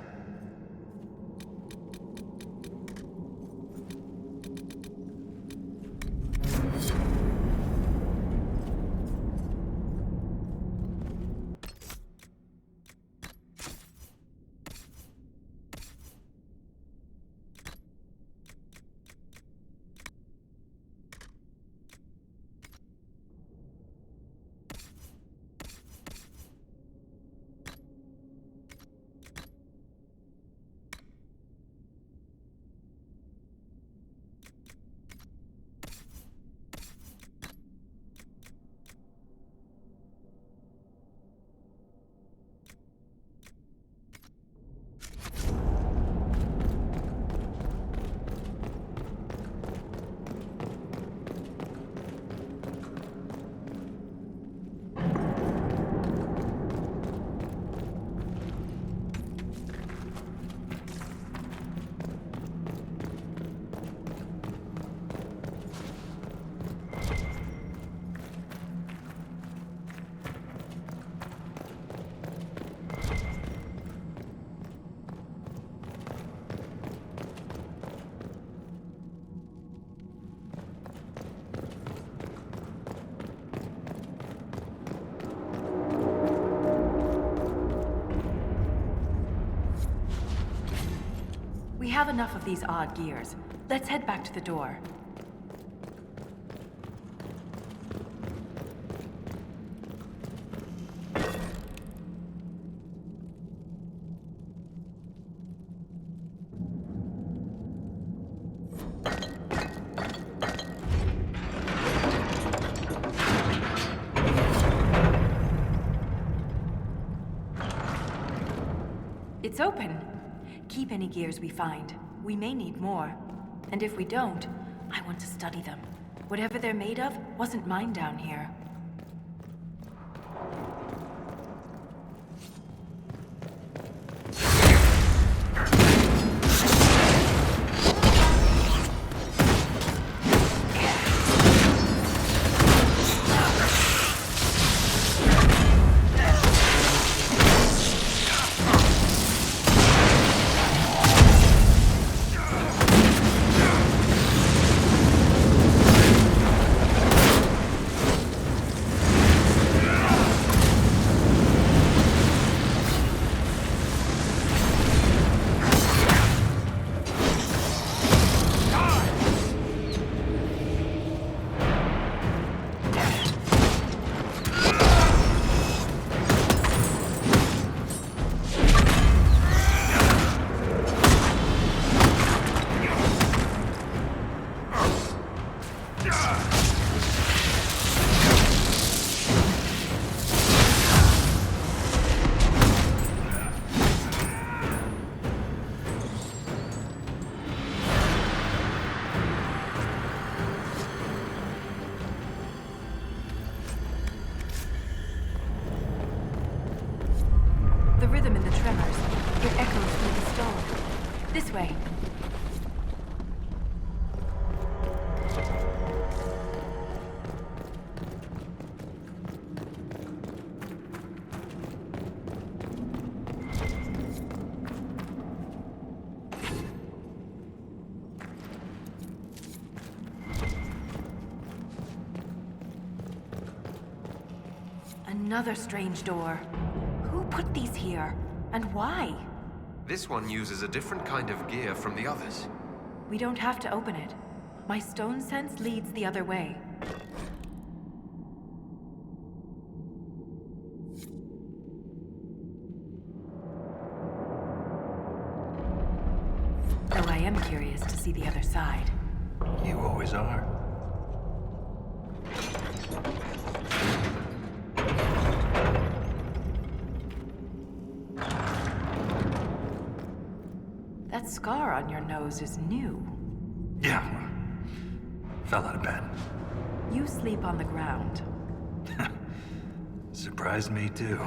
We have enough of these odd gears. Let's head back to the door. It's open. Keep any gears we find. We may need more. And if we don't, I want to study them. Whatever they're made of wasn't mine down here. The rhythm in the tremors. It echoes through the stone. This way. Another strange door. Who put these here? And why? This one uses a different kind of gear from the others. We don't have to open it. My stone sense leads the other way. Though I am curious to see the other side. You always are. scar on your nose is new. Yeah. Fell out of bed. You sleep on the ground. Surprised me too.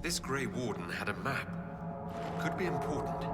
This Grey Warden had a map. Could be important.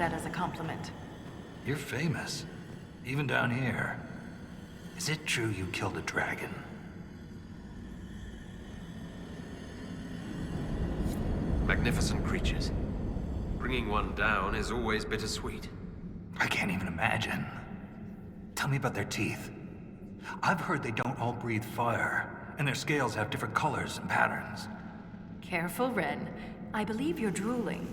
that as a compliment. You're famous. Even down here. Is it true you killed a dragon? Magnificent creatures. Bringing one down is always bittersweet. I can't even imagine. Tell me about their teeth. I've heard they don't all breathe fire, and their scales have different colors and patterns. Careful, Ren. I believe you're drooling.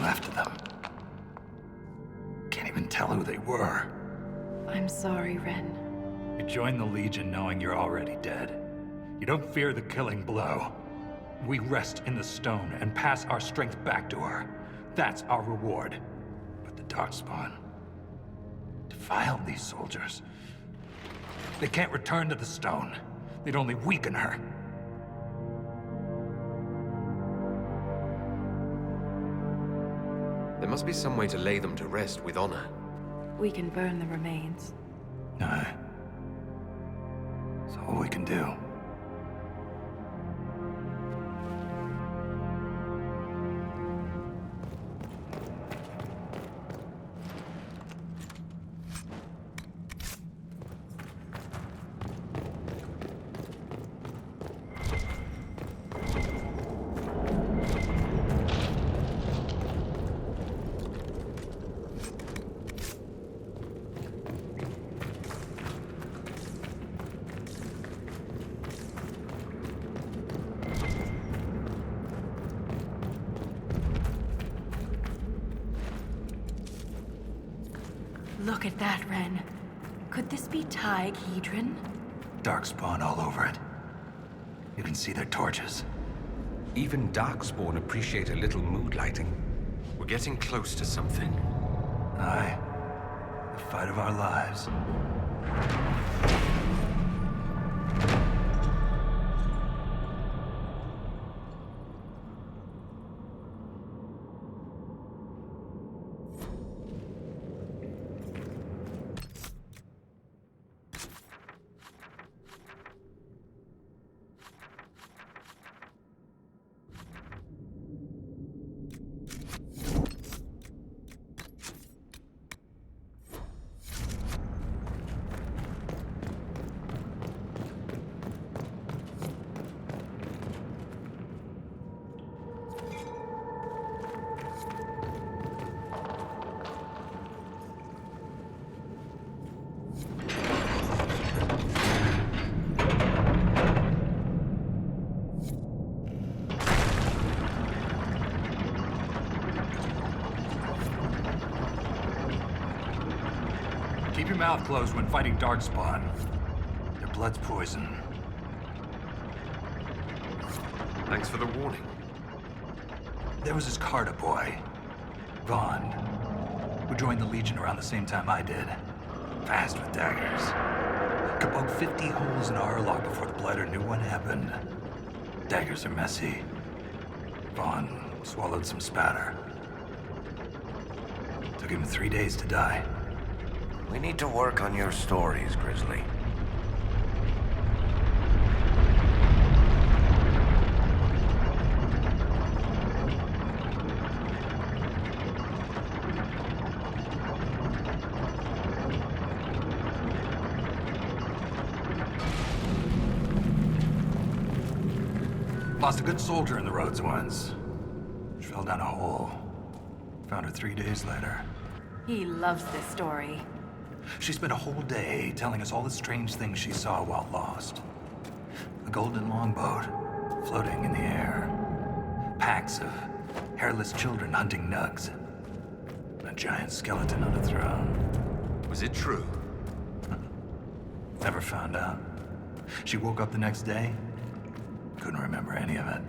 Left of them. Can't even tell who they were. I'm sorry, Ren. You joined the Legion knowing you're already dead. You don't fear the killing blow. We rest in the stone and pass our strength back to her. That's our reward. But the Darkspawn defiled these soldiers. They can't return to the stone. They'd only weaken her. There must be some way to lay them to rest with honor. We can burn the remains. No. It's all we can do. Look at that, Ren. Could this be Hedron? Darkspawn all over it. You can see their torches. Even Darkspawn appreciate a little mood lighting. We're getting close to something. Aye. The fight of our lives. Keep your mouth closed when fighting Darkspawn. Their blood's poison. Thanks for the warning. There was this Carter boy, Vaughn, who joined the Legion around the same time I did. Fast with daggers. Could poke 50 holes in our airlock before the Blighter knew what happened. Daggers are messy. Vaughn swallowed some spatter. Took him 3 days to die. We need to work on your stories, Grizzly. Lost a good soldier in the roads once. She fell down a hole. Found her 3 days later. He loves this story. She spent a whole day telling us all the strange things she saw while lost. A golden longboat floating in the air. Packs of hairless children hunting nugs. A giant skeleton on a throne. Was it true? Never found out. She woke up the next day, couldn't remember any of it.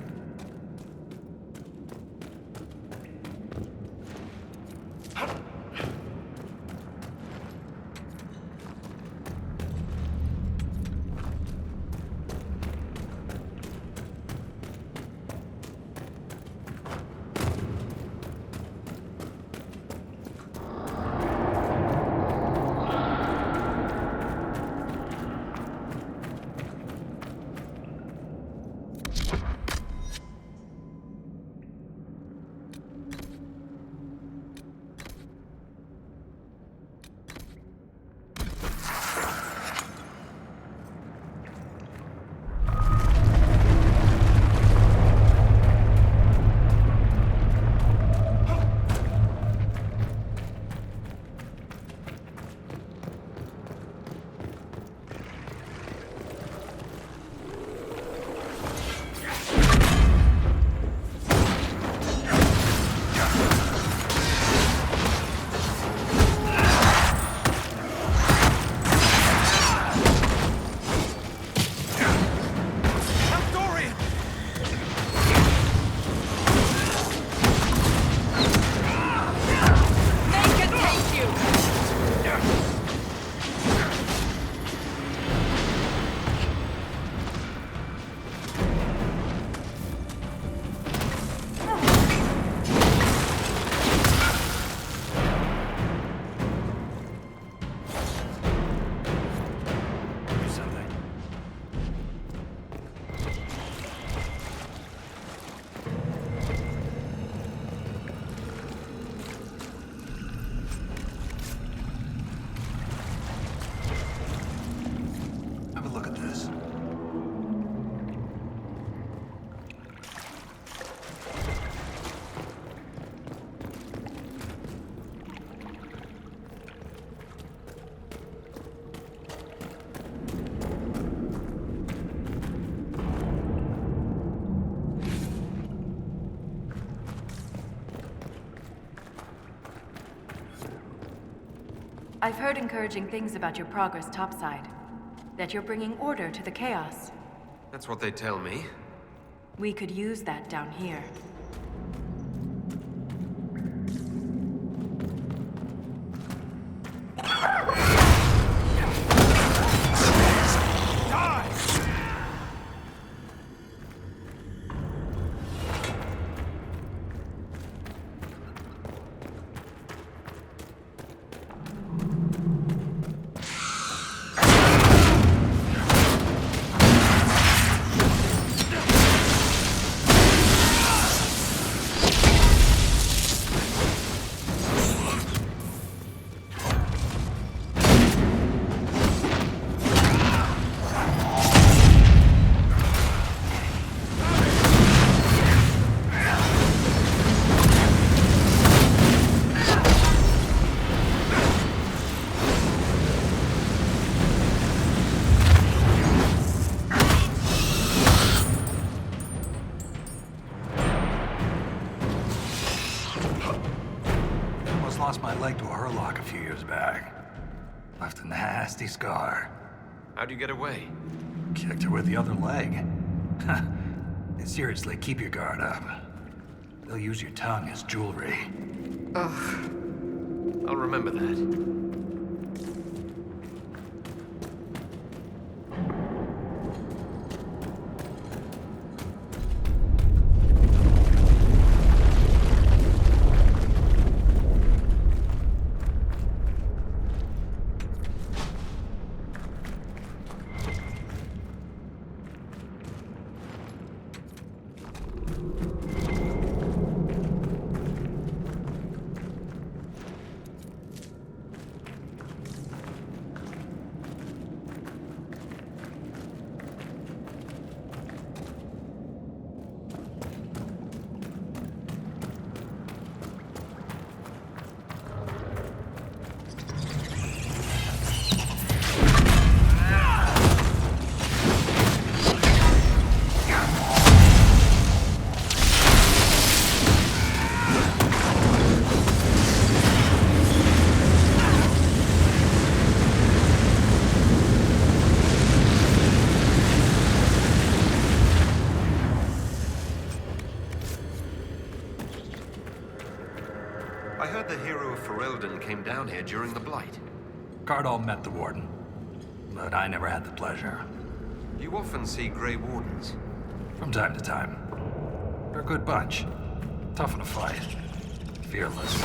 I've heard encouraging things about your progress topside. That you're bringing order to the chaos. That's what they tell me. We could use that down here. Lost my leg to a hurlock a few years back. Left a nasty scar. How'd you get away? Kicked her with the other leg. Seriously, keep your guard up. They'll use your tongue as jewelry. Ugh. I'll remember that. I heard the hero of Ferelden came down here during the Blight. Cardall met the Warden, but I never had the pleasure. You often see Grey Wardens? From time to time. They're a good bunch. Tough in a fight. Fearless.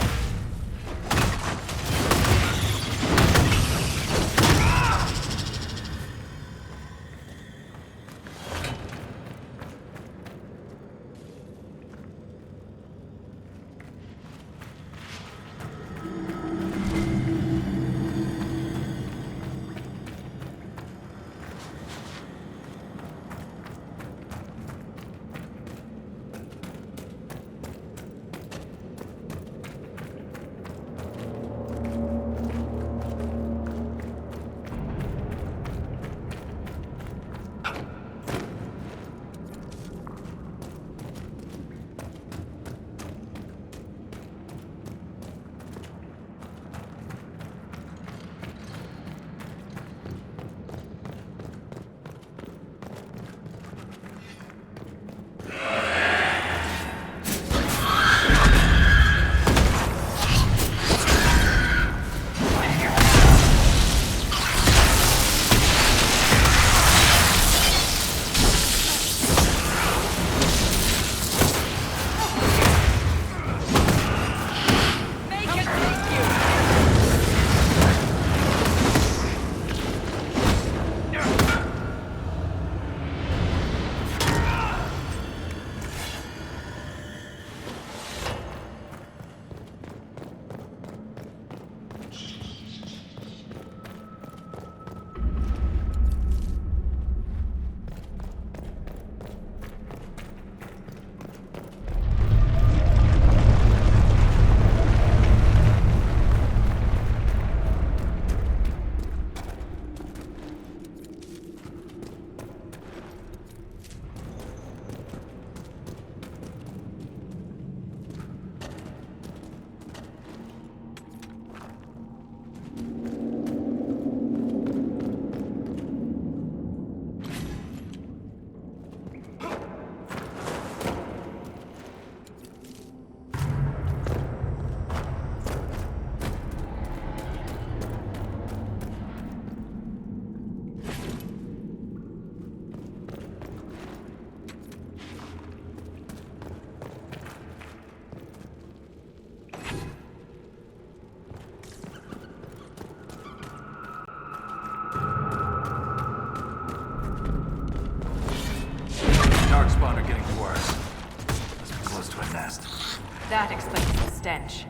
That explains the stench.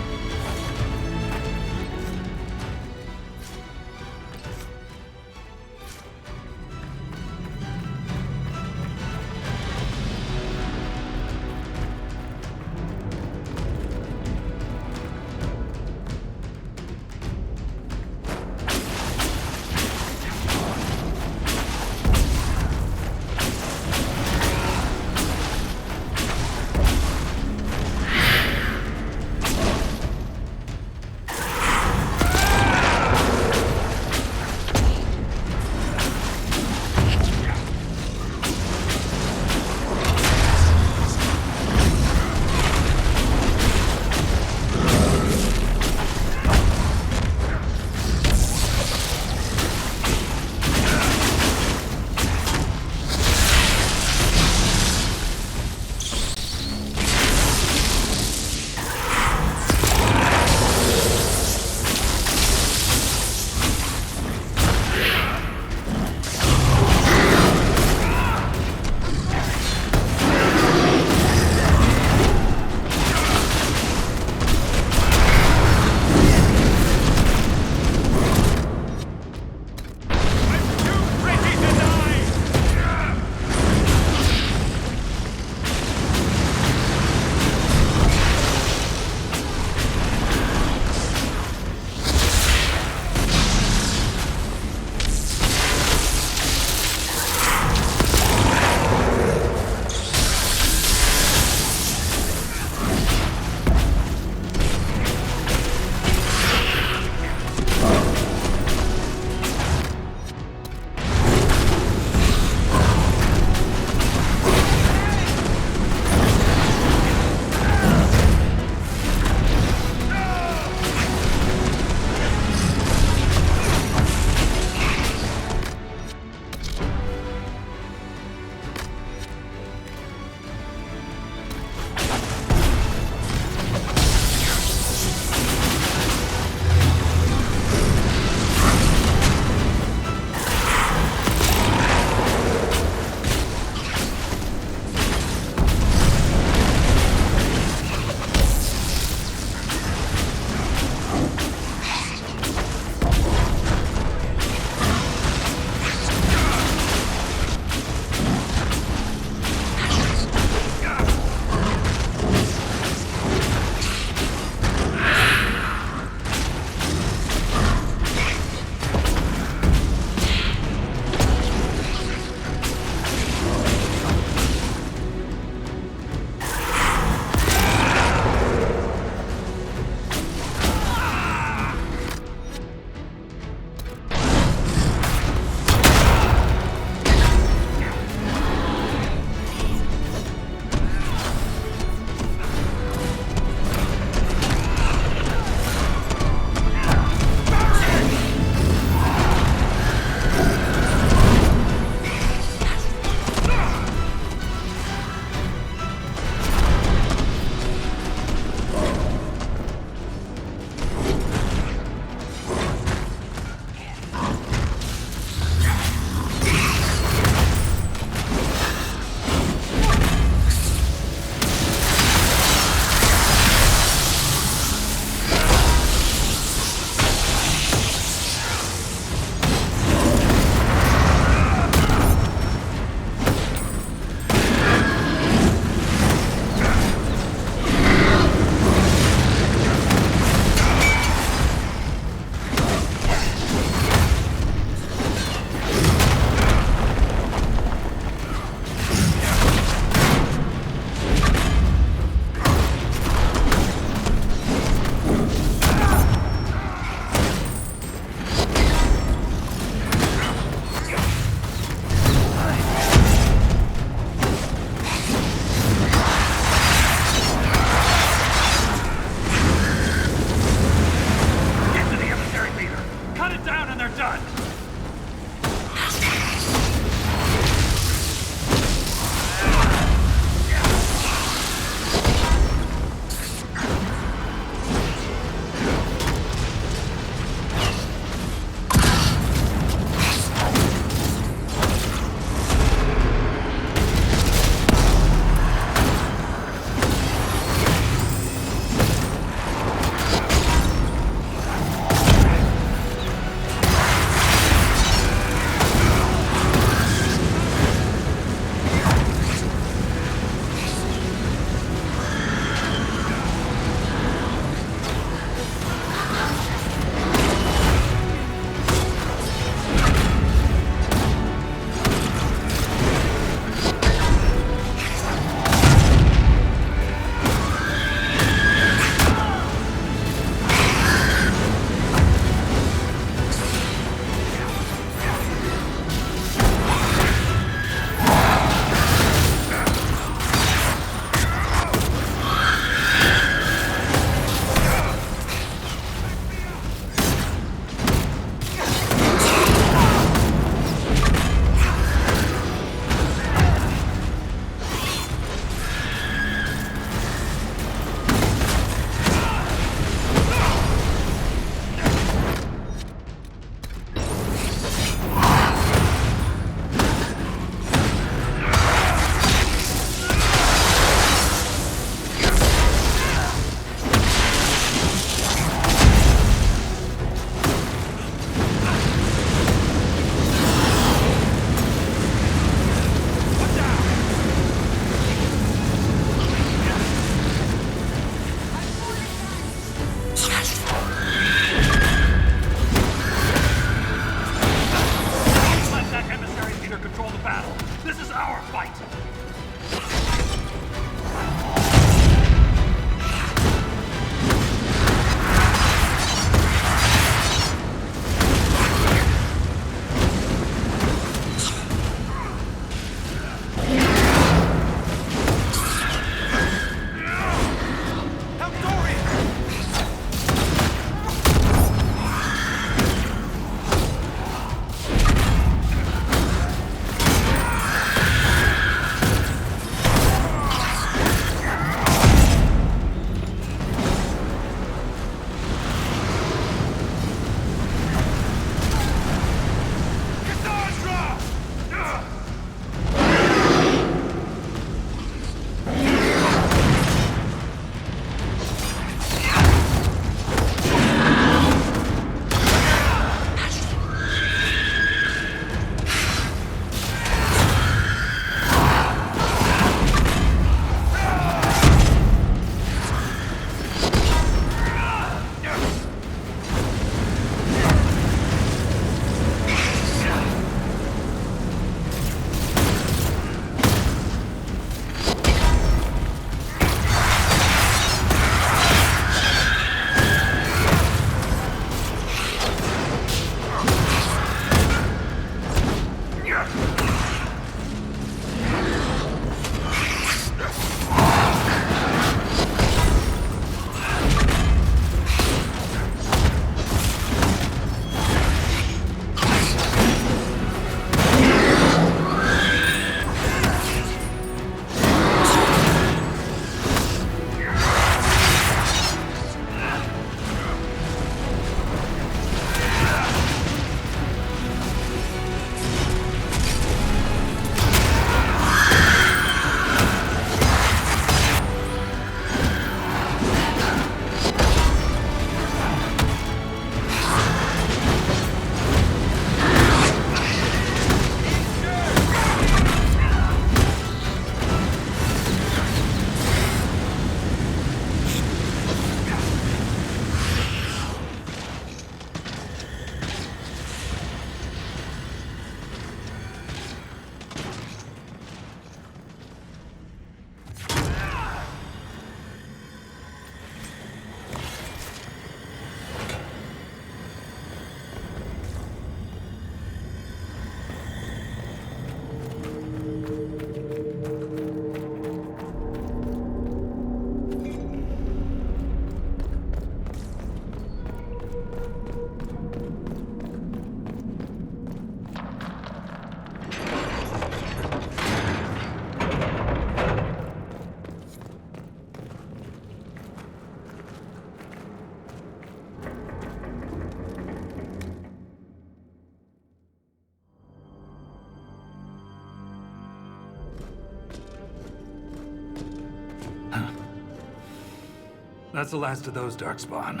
That's the last of those, Darkspawn.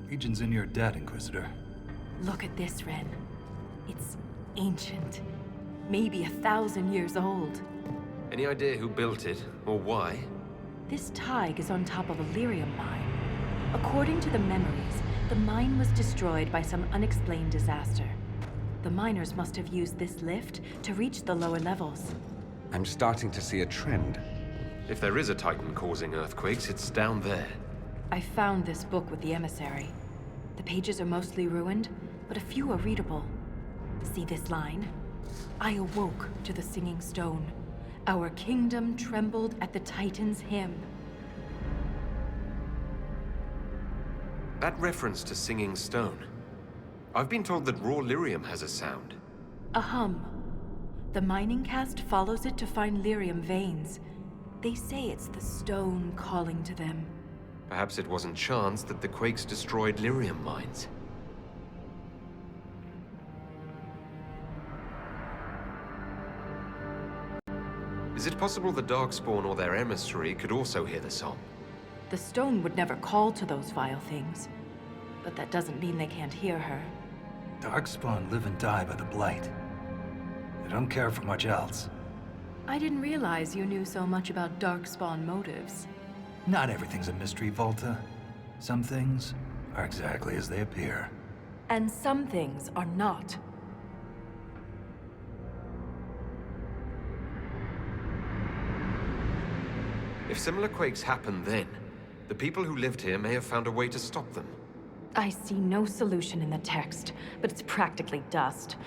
Legion's in your debt, Inquisitor. Look at this, Ren. It's ancient. Maybe 1,000 years old. Any idea who built it, or why? This Tig is on top of a lyrium mine. According to the memories, the mine was destroyed by some unexplained disaster. The miners must have used this lift to reach the lower levels. I'm starting to see a trend. If there is a Titan causing earthquakes, it's down there. I found this book with the emissary. The pages are mostly ruined, but a few are readable. See this line? I awoke to the singing stone. Our kingdom trembled at the Titan's hymn. That reference to singing stone. I've been told that raw lyrium has a sound. A hum. The mining cast follows it to find lyrium veins. They say it's the stone calling to them. Perhaps it wasn't chance that the quakes destroyed lyrium mines. Is it possible the Darkspawn or their emissary could also hear the song? The stone would never call to those vile things. But that doesn't mean they can't hear her. Darkspawn live and die by the Blight. They don't care for much else. I didn't realize you knew so much about Darkspawn motives. Not everything's a mystery, Volta. Some things are exactly as they appear. And some things are not. If similar quakes happened then, the people who lived here may have found a way to stop them. I see no solution in the text, but it's practically dust.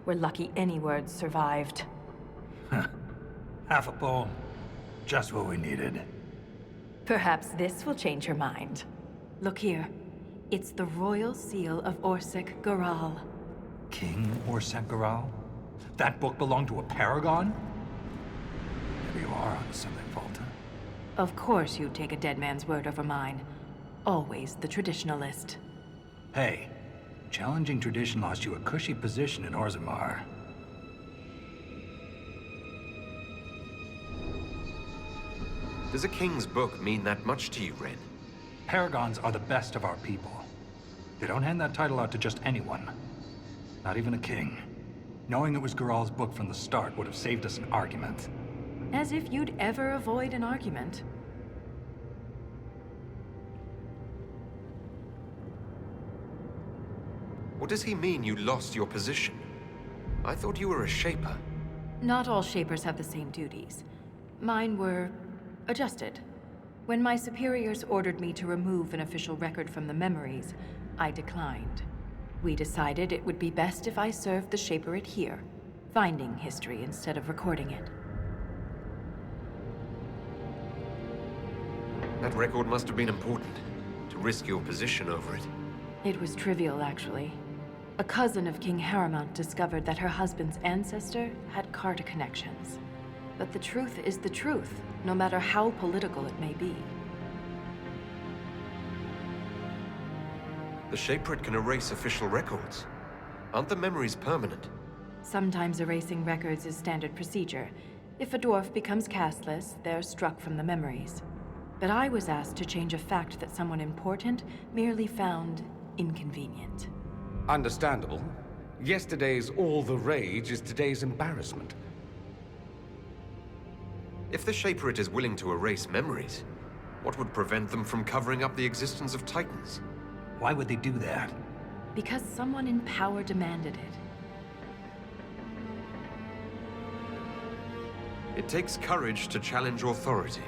We're lucky any words survived. Half a poem. Just what we needed. Perhaps this will change her mind. Look here. It's the royal seal of Orsec Garal. King Orsec Garal? That book belonged to a paragon? Maybe you are onto something, Volta. Of course you'd take a dead man's word over mine. Always the traditionalist. Hey, challenging tradition lost you a cushy position in Orzammar. Does a king's book mean that much to you, Ren? Paragons are the best of our people. They don't hand that title out to just anyone. Not even a king. Knowing it was Garal's book from the start would have saved us an argument. As if you'd ever avoid an argument. What does he mean you lost your position? I thought you were a Shaper. Not all Shapers have the same duties. Mine were adjusted. When my superiors ordered me to remove an official record from the memories, I declined. We decided it would be best if I served the Shaperate here, finding history instead of recording it. That record must have been important, to risk your position over it. It was trivial, actually. A cousin of King Haramount discovered that her husband's ancestor had Carta connections. But the truth is the truth, no matter how political it may be. The Shaperate can erase official records. Aren't the memories permanent? Sometimes erasing records is standard procedure. If a dwarf becomes castless, they're struck from the memories. But I was asked to change a fact that someone important merely found inconvenient. Understandable. Yesterday's all the rage is today's embarrassment. If the Shaperate is willing to erase memories, what would prevent them from covering up the existence of Titans? Why would they do that? Because someone in power demanded it. It takes courage to challenge authority.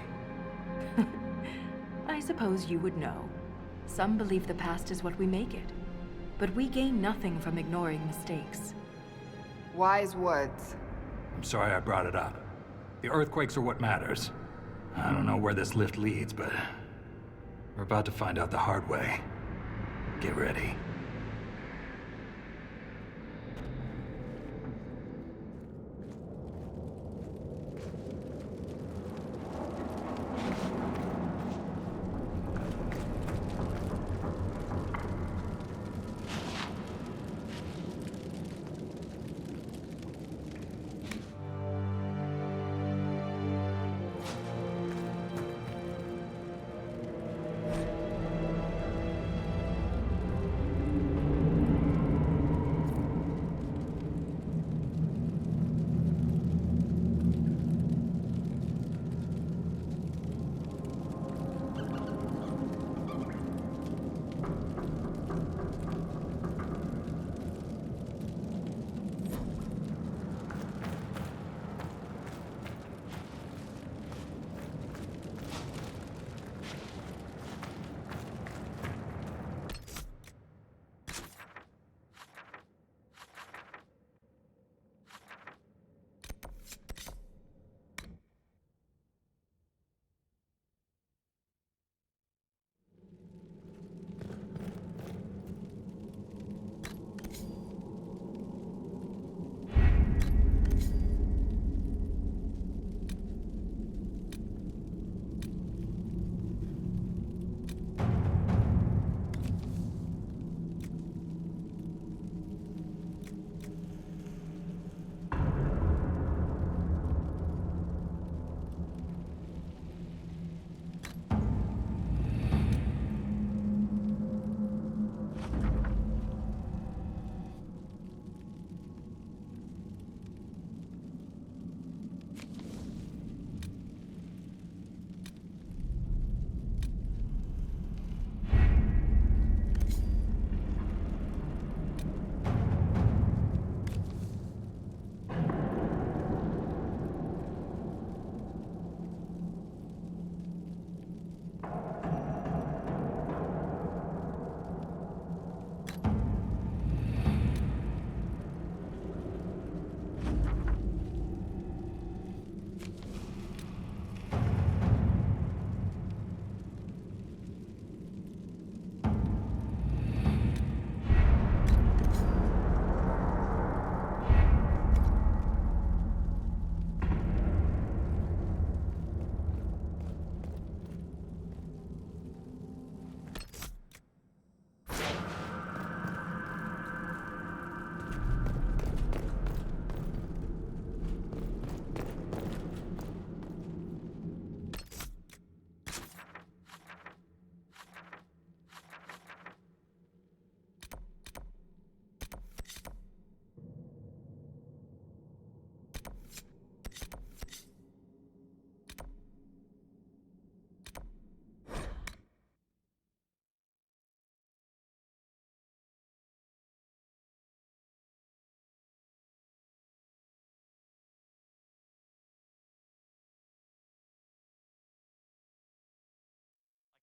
I suppose you would know. Some believe the past is what we make it. But we gain nothing from ignoring mistakes. Wise words. I'm sorry I brought it up. The earthquakes are what matters. I don't know where this lift leads, but we're about to find out the hard way. Get ready.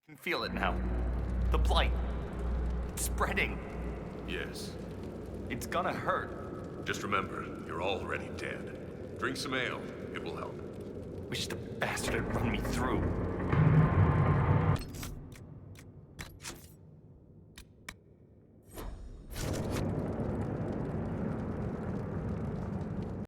can feel it now. The blight. It's spreading. Yes. It's gonna hurt. Just remember, you're already dead. Drink some ale. It will help. Wish the bastard had run me through.